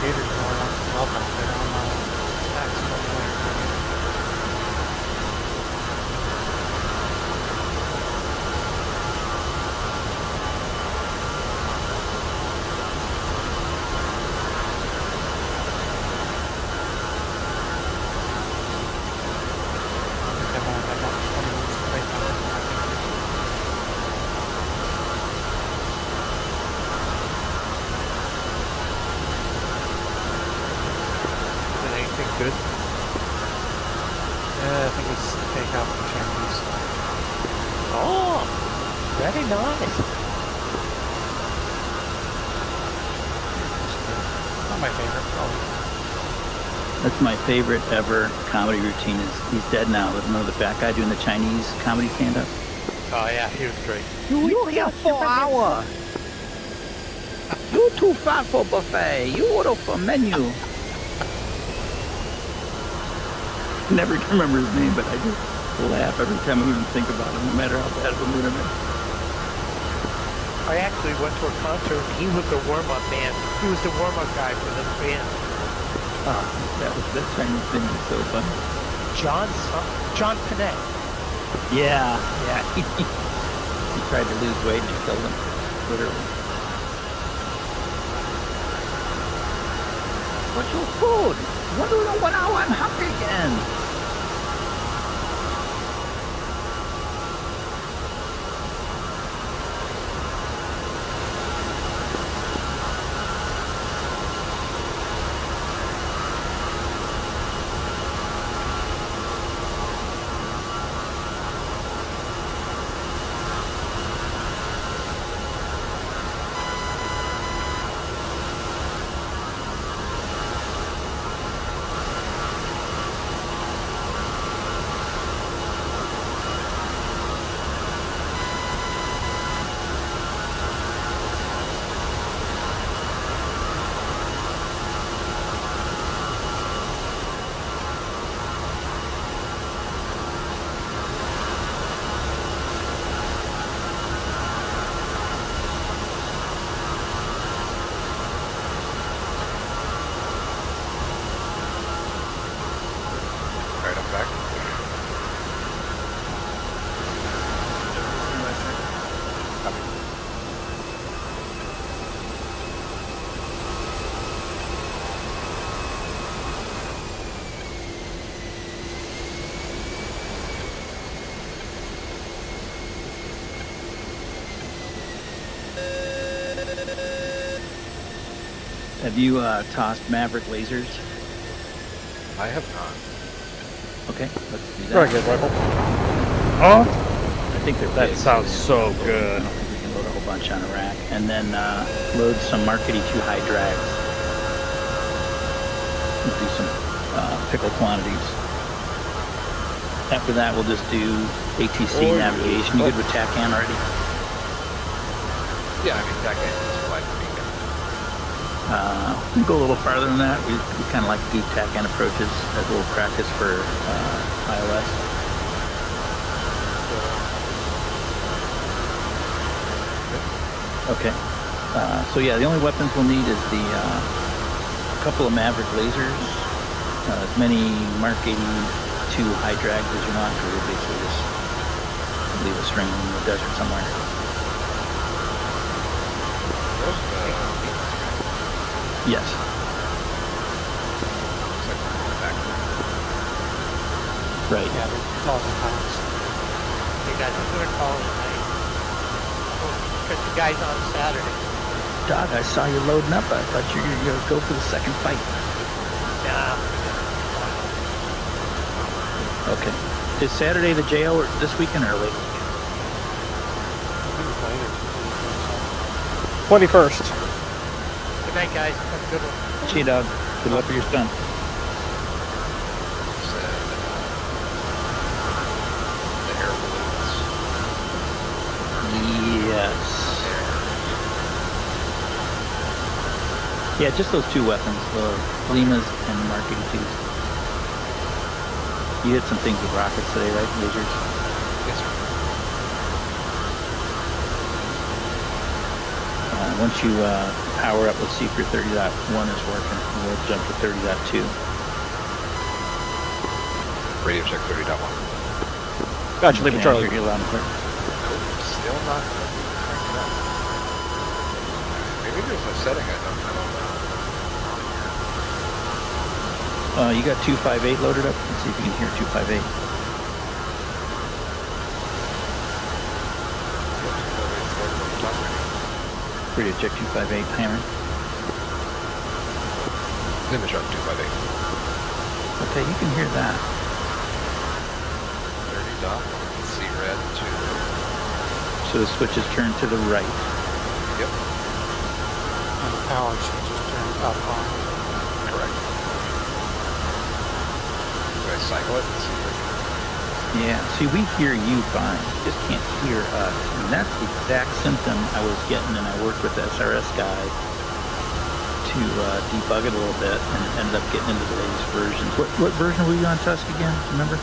Gator's more or less up there on the tax calculator. good. I think it's the takeout from Chinese. Oh, very nice. Not my favorite, probably. That's my favorite ever comedy routine. He's dead now. Remember the fat guy doing the Chinese comedy stand-up? Oh yeah, he was great. You here for hour. You too fat for buffet. You order for menu. Never can remember his name, but I just laugh every time I even think about him, no matter how bad of a mood I'm in. I actually went to a concert. He was the warm-up man. He was the warm-up guy for the band. Oh, that Chinese thing is so funny. John Panette. Yeah. He tried to lose weight and he killed him, literally. What's your food? What do you know? 1 hour, I'm hungry again. Right, I'm back. Have you tossed Maverick lasers? I have not. Okay, let's do that. Very good, Virpil. Oh, I think they're that big, sounds so so good. I don't think we can load a whole bunch on a rack. And then load some Mark 82 high drags. We'll do some pickle quantities. After that, we'll just do ATC navigation. You good with TACAN already? Yeah, I mean, that game is fine for me. We go a little farther than that. We kind of like to do TACAN approaches as a little practice for iOS. Okay. So yeah, the only weapons we'll need is the couple of Maverick lasers, as many Mark 82 high drags as you want, because we'll basically just leave a string in the desert somewhere. Yes. Right. Yeah, they're 1,000 pounds. Hey guys, I'm gonna call it tonight. Catch you guys on Saturday. Doc, I saw you loading up. I thought you were going to go for the second fight. Nah. Okay. Is Saturday the JO or this weekend or late? 21st. Good night, guys. Have a good one. See you, dog. Good luck for your son. The air balloons. Yes. Yeah, just those two weapons, the Limas and the Mark 82s. You hit some things with rockets today, right? Lasers? Yes, sir. Once you power up, let's see if your 30.1 is working. We'll jump to 30.2. Radio check 30.1. Gotcha, leave it, Charlie. You're loud and clear. Still not cranked it up. Maybe there's a setting I don't know. You got 258 loaded up? Let's see if you can hear 258. Radio check 258, hammer. Image on 258. Okay, you can hear that. 30 dot. See red 2. So the switch is turned to the right. Yep. And the power should just turn up on. Correct. Do I cycle it and see it? Yeah, see, we hear you fine, just can't hear us. And that's the exact symptom I was getting, and I worked with the SRS guy to debug it a little bit, and ended up getting into the latest versions. What version were you on, Tusk, again? Remember?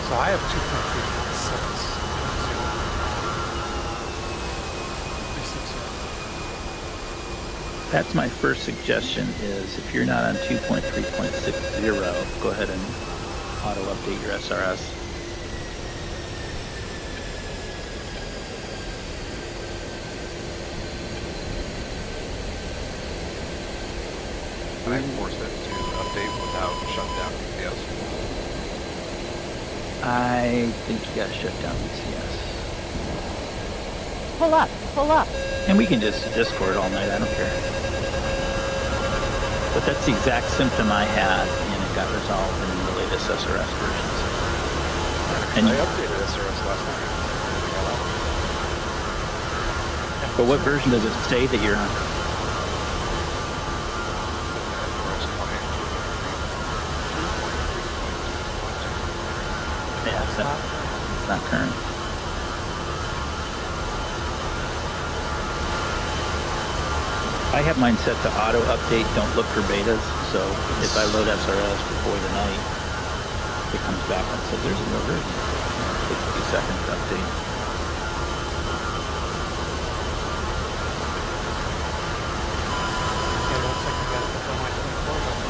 So I have 2.3.6. That's my first suggestion is if you're not on 2.3.60, go ahead and auto update your SRS. Can I force it to update without shutting down VPS? I think you gotta shut down DCS. Pull up, pull up. And we can just Discord all night, I don't care. But that's the exact symptom I had, and it got resolved in the latest SRS versions. And I updated SRS last night. but what version does it say that you're on? Yeah, it's not current. I have mine set to auto update, don't look for betas, so if I load SRS before the night, it comes back and says there's a new version. It takes a few seconds to update. Yeah, it looks like I got it on my 24 buttons.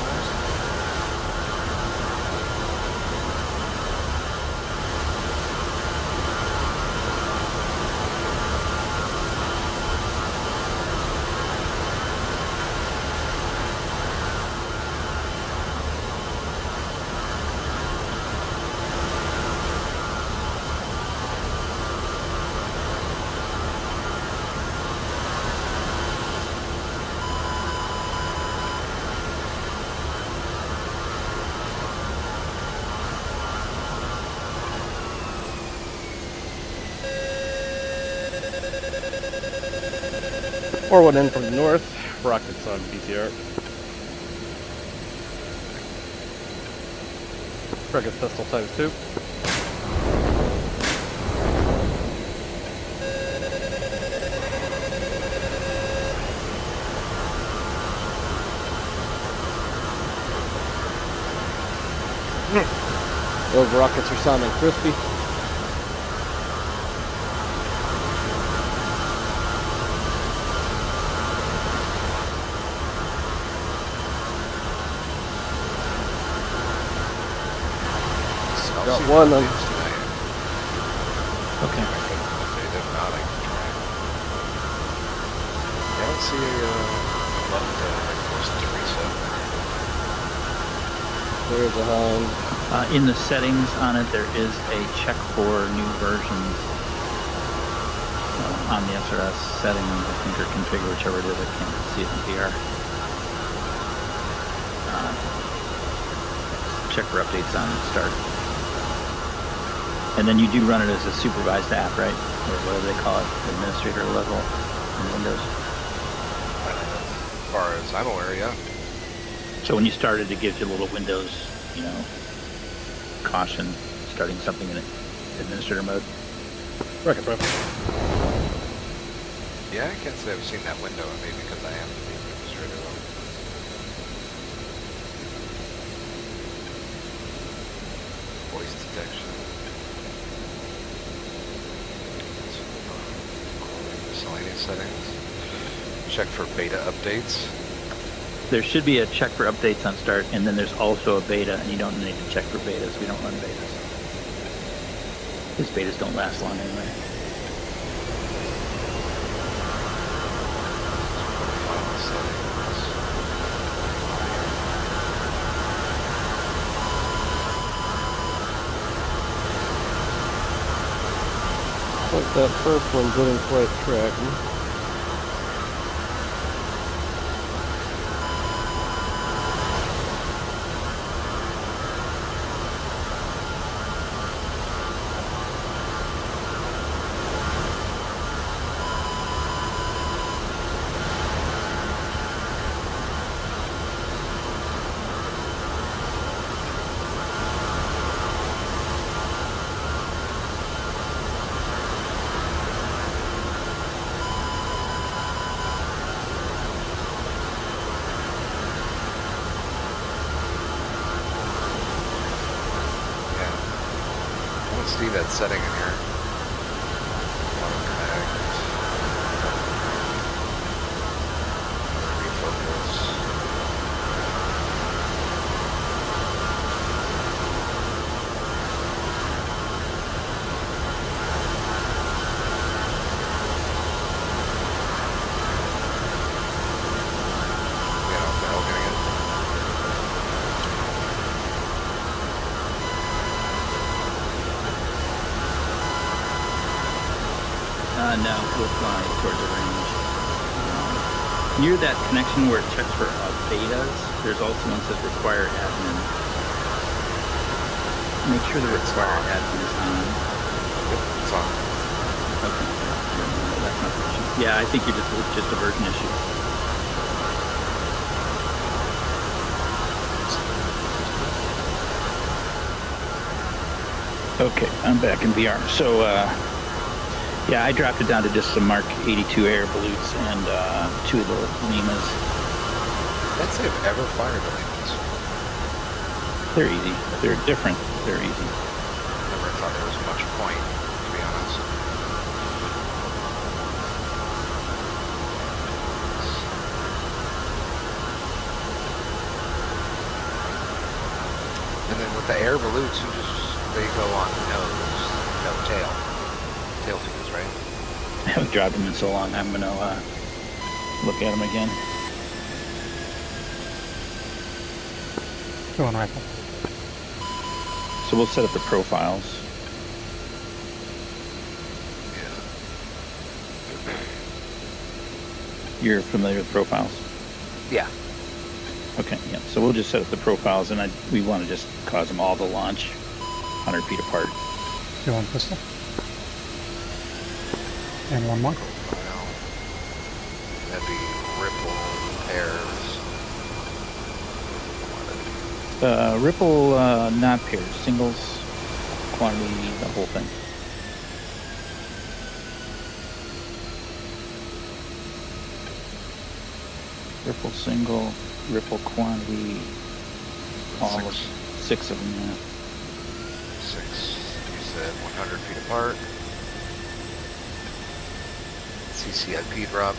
Or one in from the north. Rockets on BTR. Rocket pistol times 2. Those rockets are sounding crispy. Got one on. Okay. If not, I can try. I don't see a button to force it to reset. There's a hind. In the settings on it, there is a check for new versions on the SRS settings, I think, or configure, whichever it is. I can't see it in VR. Check for updates on start. And then you do run it as a supervised app, right? Or whatever they call it, administrator level in Windows. As far as I'm aware, yeah. So when you started, it gives you a little Windows, caution, starting something in administrator mode. Rocket prep. Yeah, I can't say I've seen that window, maybe because I am the administrator level. Voice detection. Miscellaneous settings. Check for beta updates. There should be a check for updates on start, and then there's also a beta, and you don't need to check for betas. We don't run betas. These betas don't last long anyway. Final settings. I think that first one didn't quite track me. Steve had setting in here. Auto connect. Refocus. Get off the hell getting it. No, we'll fly towards the range. Near that connection where it checks for betas, there's also one that says require admin. Make sure the require admin is on. Yep, it's on. Okay. No, that's not the issue. Yeah, I think you're just a version issue. Okay, I'm back in VR. So, yeah, I dropped it down to just some Mark 82 air balloons and 2 of the Limas. Can't say I've ever fired the Limas. They're easy. They're different. They're easy. Never thought there was much point, to be honest. And then with the air balloons, they go on nose, no tail. Tail fuse, right? I haven't dropped them in so long. I'm gonna look at them again. Go on rifle. So we'll set up the profiles. You're familiar with profiles? Yeah. Okay, yeah. So we'll just set up the profiles, and we want to just cause them all to launch 100 feet apart. Do one pistol. And one more. Well, that'd be Ripple pairs. Ripple, not pairs, singles, quantity, the whole thing. Ripple single, Ripple quantity, all of 6 of them, yeah. 6, you said 100 feet apart. CCIP drop.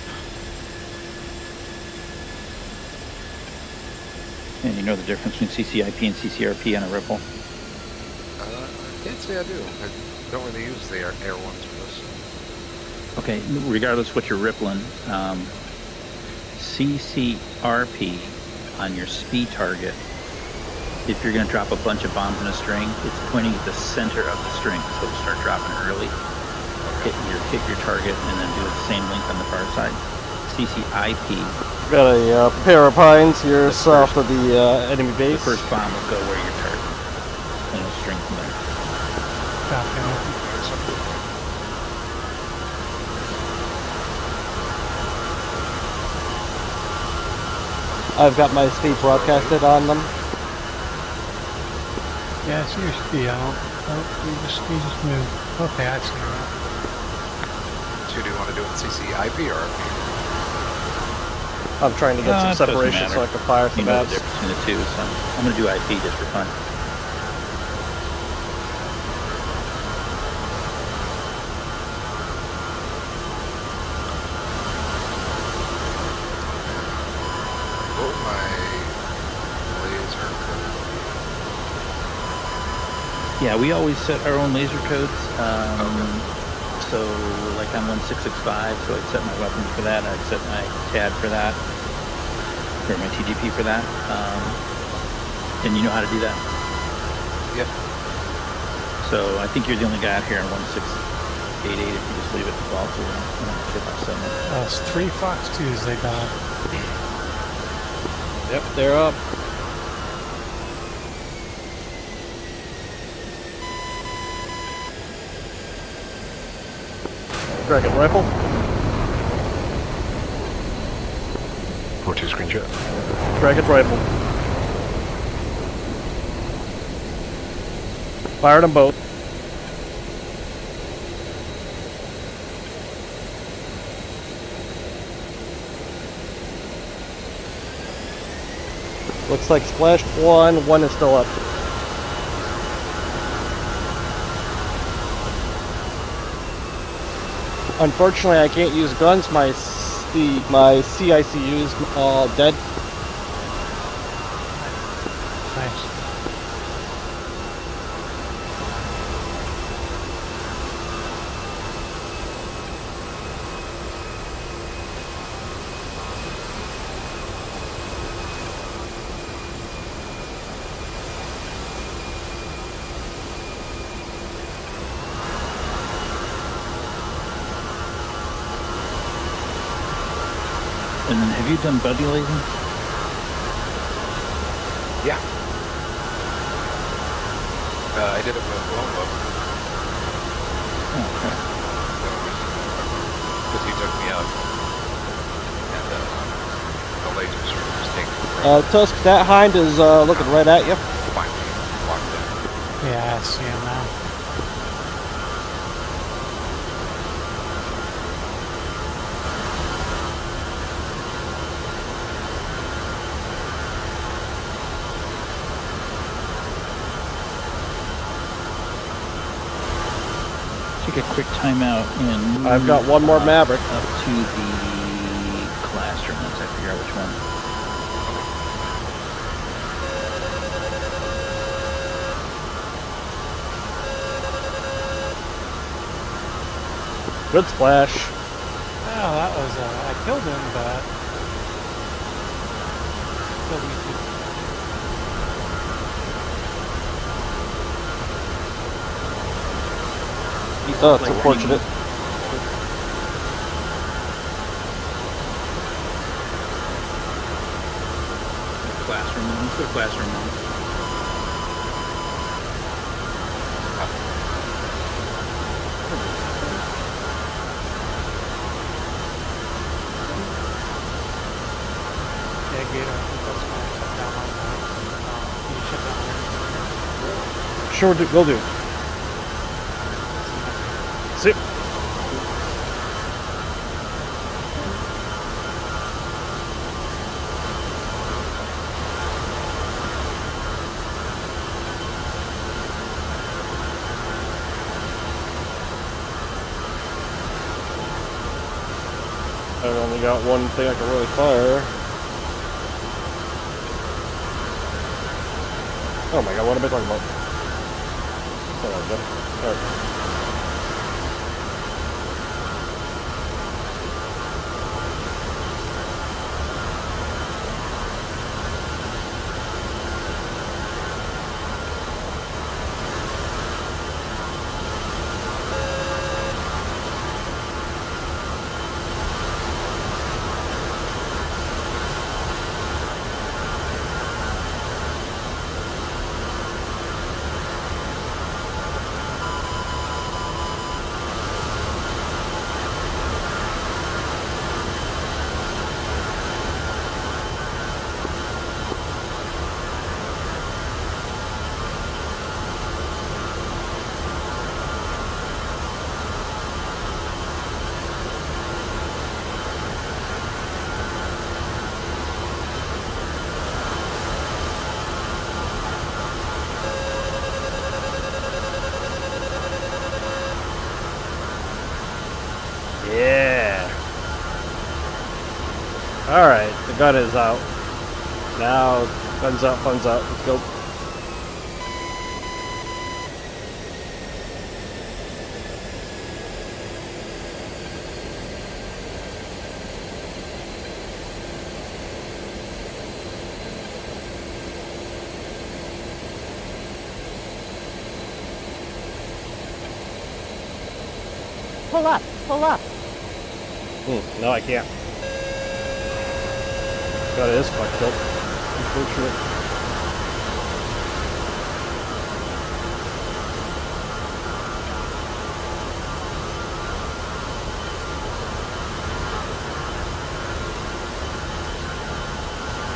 And you know the difference between CCIP and CCRP on a Ripple? I can't say I do. I don't really use the air ones for this. Okay, regardless what you're rippling, CCRP on your speed target, if you're going to drop a bunch of bombs in a string, it's pointing at the center of the string, so it'll start dropping early. Hit your target, and then do the same length on the far side. CCIP. Got a pair of pines here south of the enemy The base. first bomb will go where your target, and it'll string from there. Copy. I've got my speed broadcasted on them. Yeah, so your speed out. Oh, you just moved. Okay, I see that. So do you want to do it CCIP or RP? I'm trying to get some It doesn't separation matter. so I can fire You some know the bats. difference between the two, so I'm going to do IP just for fun. What was my laser code? Yeah, we always set our own laser codes. So, like I'm 1665, so I'd set my weapons for that. I'd set my TAD for that, or my TGP for that. And you know how to do that. Yep. So I think you're the only guy out here on 1688. If you just leave it default, so we're not sure about setting it. It's 3 Fox 2s they got. Yep, they're up. Dragon rifle. 4-2 screenshot. Dragon rifle. Fired them both. Looks like splashed one is still up. Unfortunately, I can't use guns. My CICU's all dead. Nice. And then have you done buddy lasing? Yeah. I did it with Longbow. Oh, okay. Because he took me out. And the laser stream was taking Tusk, that hind is looking right at you. finally locked in. Yeah, I see him now. Take a quick timeout and move I've got one more Maverick. up to the classroom once I figure out which one. Good splash. Oh, that was, I killed him, but... Killed me too. Oh, it's unfortunate. Classroom one. Let's go classroom one. Yeah, Gator, I think that's my shut down on that. Can you shut down there? Sure, will do. Zip. I've only got one thing I can really fire. Oh my god, what am I talking about? Hold on, Jeff. Alright. Yeah. Alright, the gun is out. Now, guns up, funds up. Let's go. Pull up, pull up. No, I can't. Got his fucked up. Unfortunate.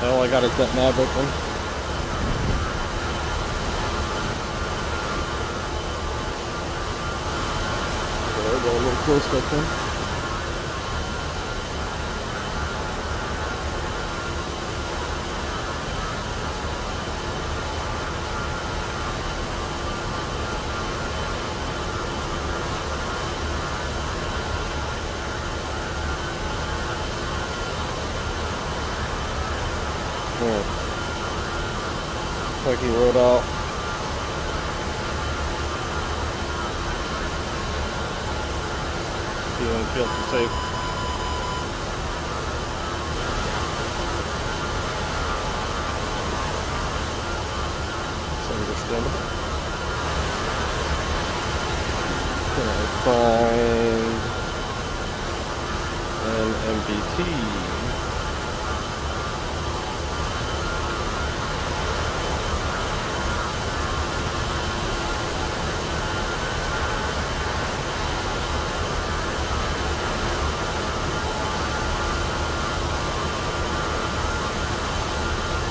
All I got is that Maverick one. There, go a little close that time. Yeah. Like he rode out. Feels safe. It's understandable. Can I find an MBT?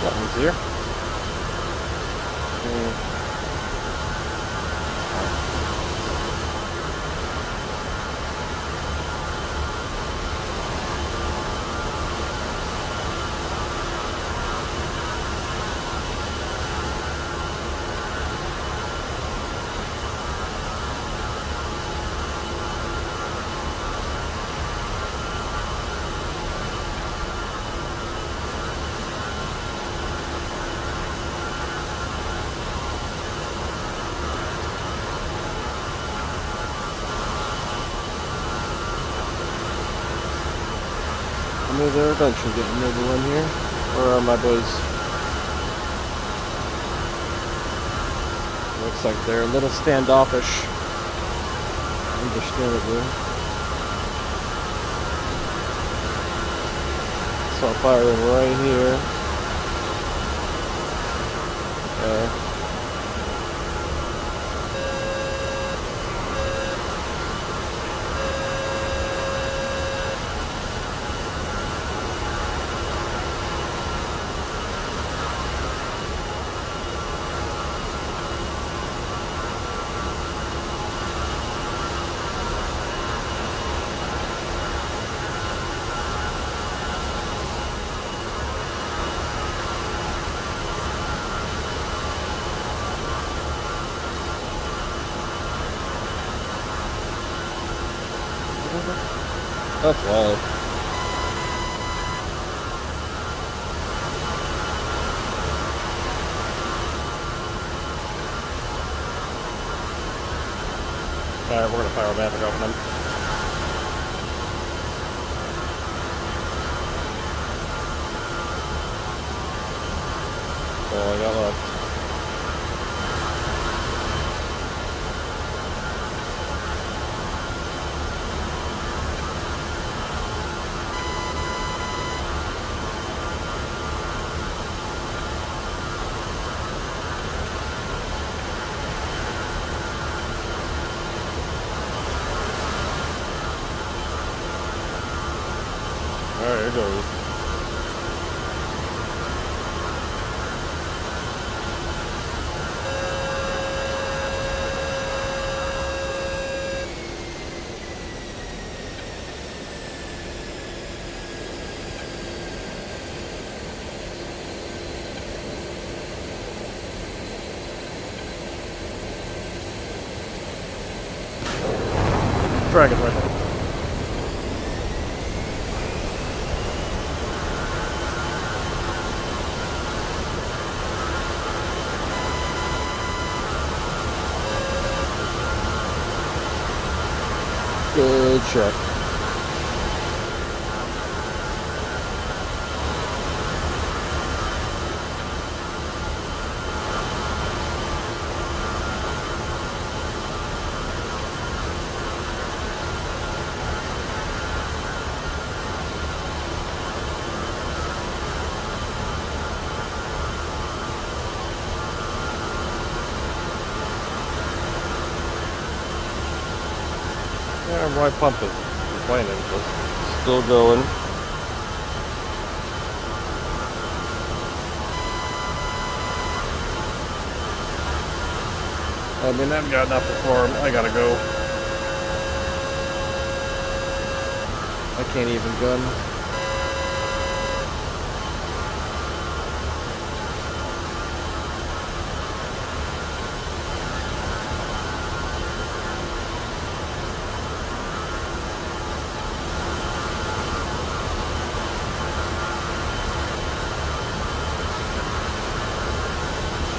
That one's here. They're eventually getting near the one here. Where are my boys? Looks like they're a little standoffish. Understandably. So I'll fire them right here. Okay. That's wild. Alright, we're gonna fire a Maverick off them. That's all I got left. Alright, here goes. Dragon rifle. Good check. Yeah, my pump is complaining, but still going. I mean, I've got enough to farm. I gotta go. I can't even gun.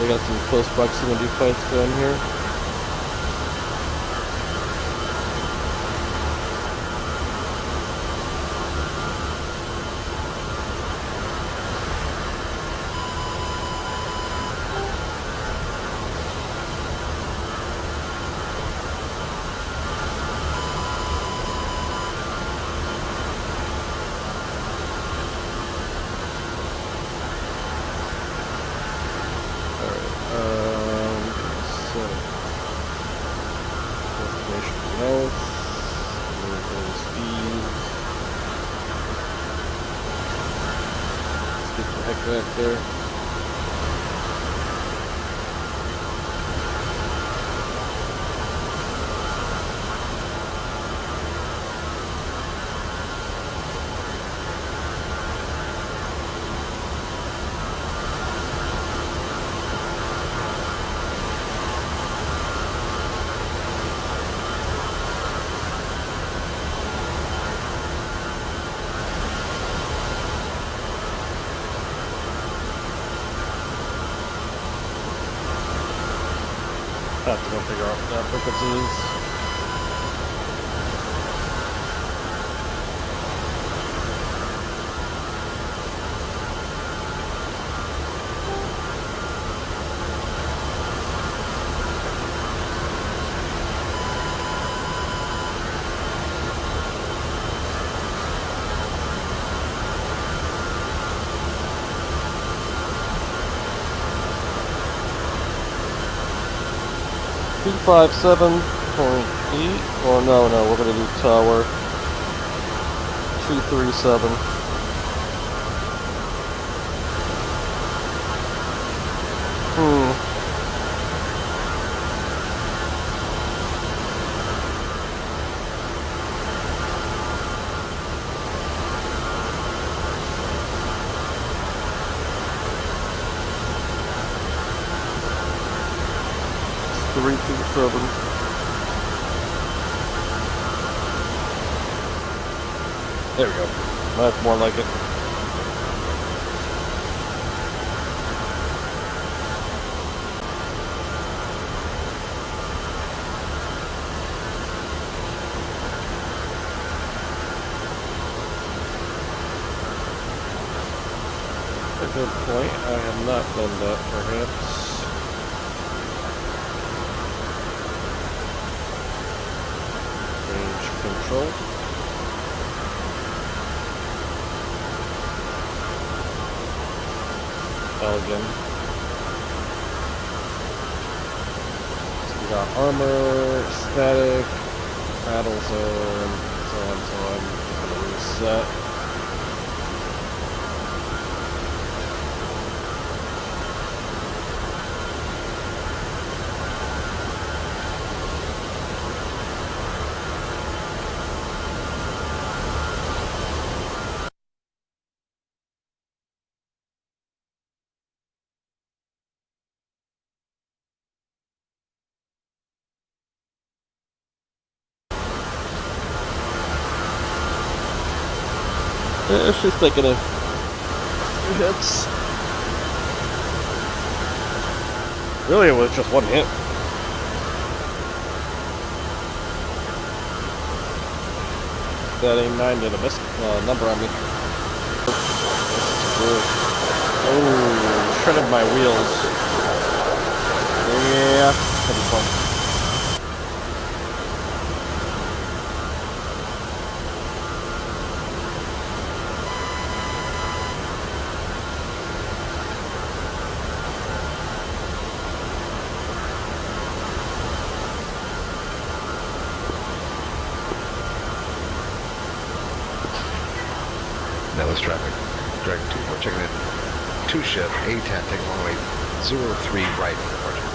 They got some close proximity fights going here. Back there. Have to go figure out what that frequency is. .57.8, or no, we're gonna do tower 237. Three, two, seven. There we go. That's more like it. A good point. I have not done that, perhaps. Control. Again. So we got armor, static, battle zone, so on, so on. I'm gonna reset. Yeah, it's just taking a few hits. Really, it was just one hit. That A9 did a miss number on me. Oh, shredded my wheels. Yeah, that'd be fun. Now this traffic. Dragon 2, we're checking in 2 ship, A10, taking runway 03 right for departure.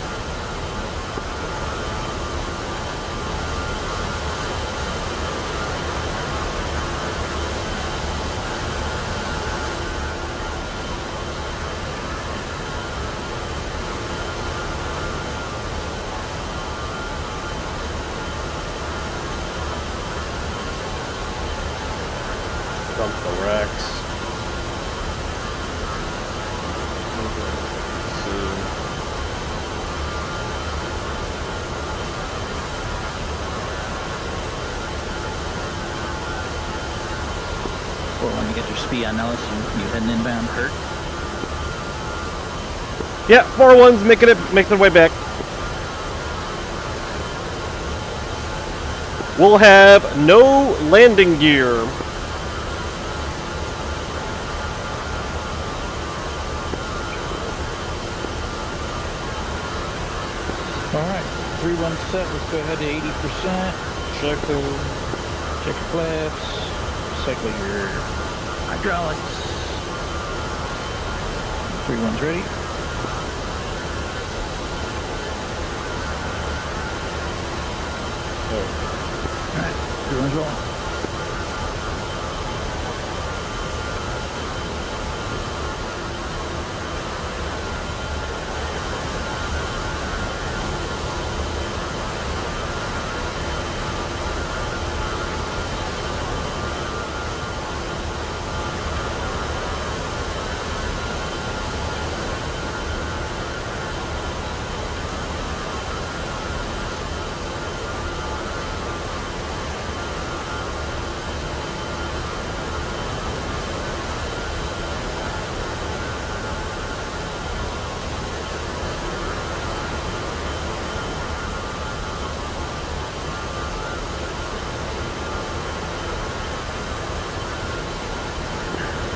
Dump the racks. See. speed on Ellis. You heading inbound, Kurt? Yeah, 4-1's making their way back. We'll have no landing gear. All right, 3-1 set. Let's go ahead to 80%. Check your flaps. Cycle your hydraulics. 3-1's ready. All right, 3-1's rolling.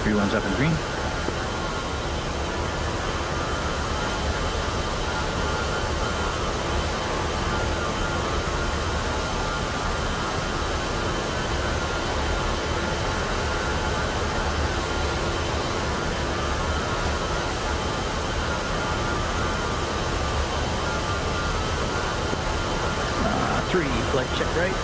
Everyone's up in green. Three, flight check right.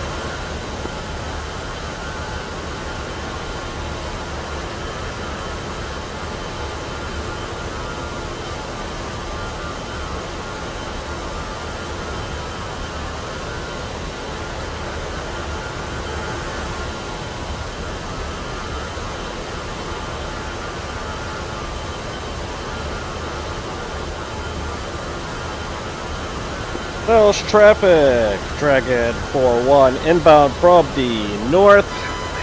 There's traffic. Dragon 4-1 inbound from the north,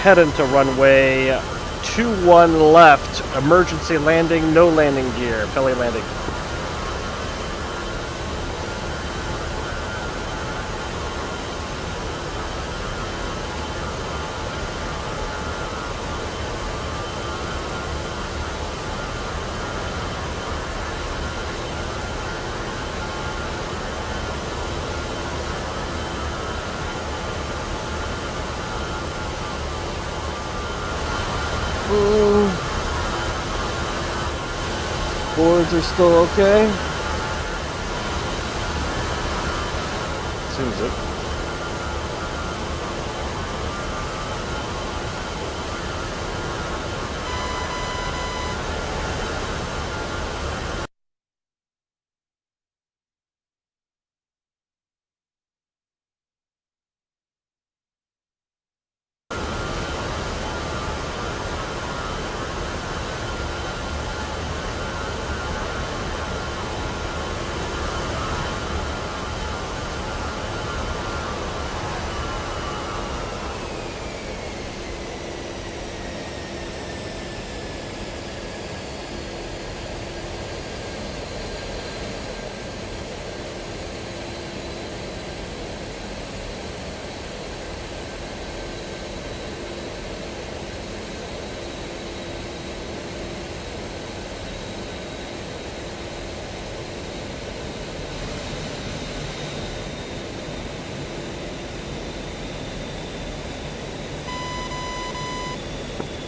heading to runway 21 left. Emergency landing, no landing gear. Belly landing. Boards are still okay. Seems it.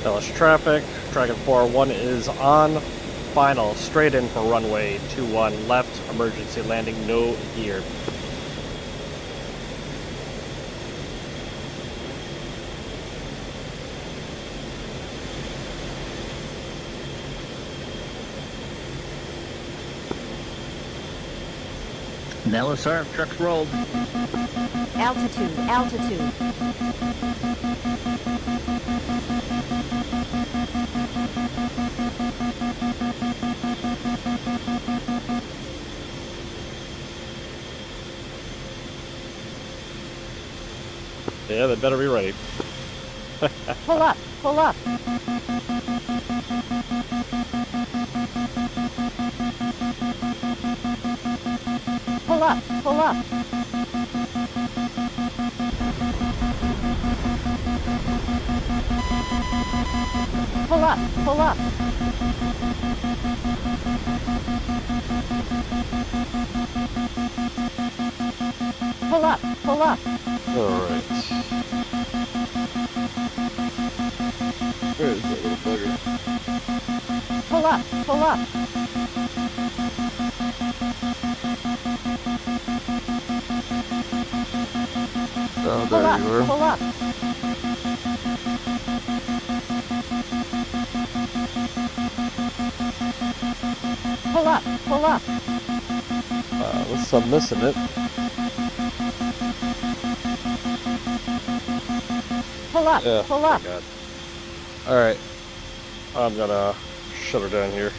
Hellish traffic. Dragon 4-1 is on final. Straight in for runway 21 left. Emergency landing, no gear. And LSR trucks rolled. Altitude, altitude. Yeah, they better be ready. Pull up, pull up. Pull up, pull up. Pull up, pull up. Pull up, pull up. Alright. Where is that little bugger? Pull up, pull up. Oh, Pull there up, you are. pull up. Pull up, pull up. Unless I'm missing it. Pull up, Yeah, pull up. Alright. I'm gonna shut her down here.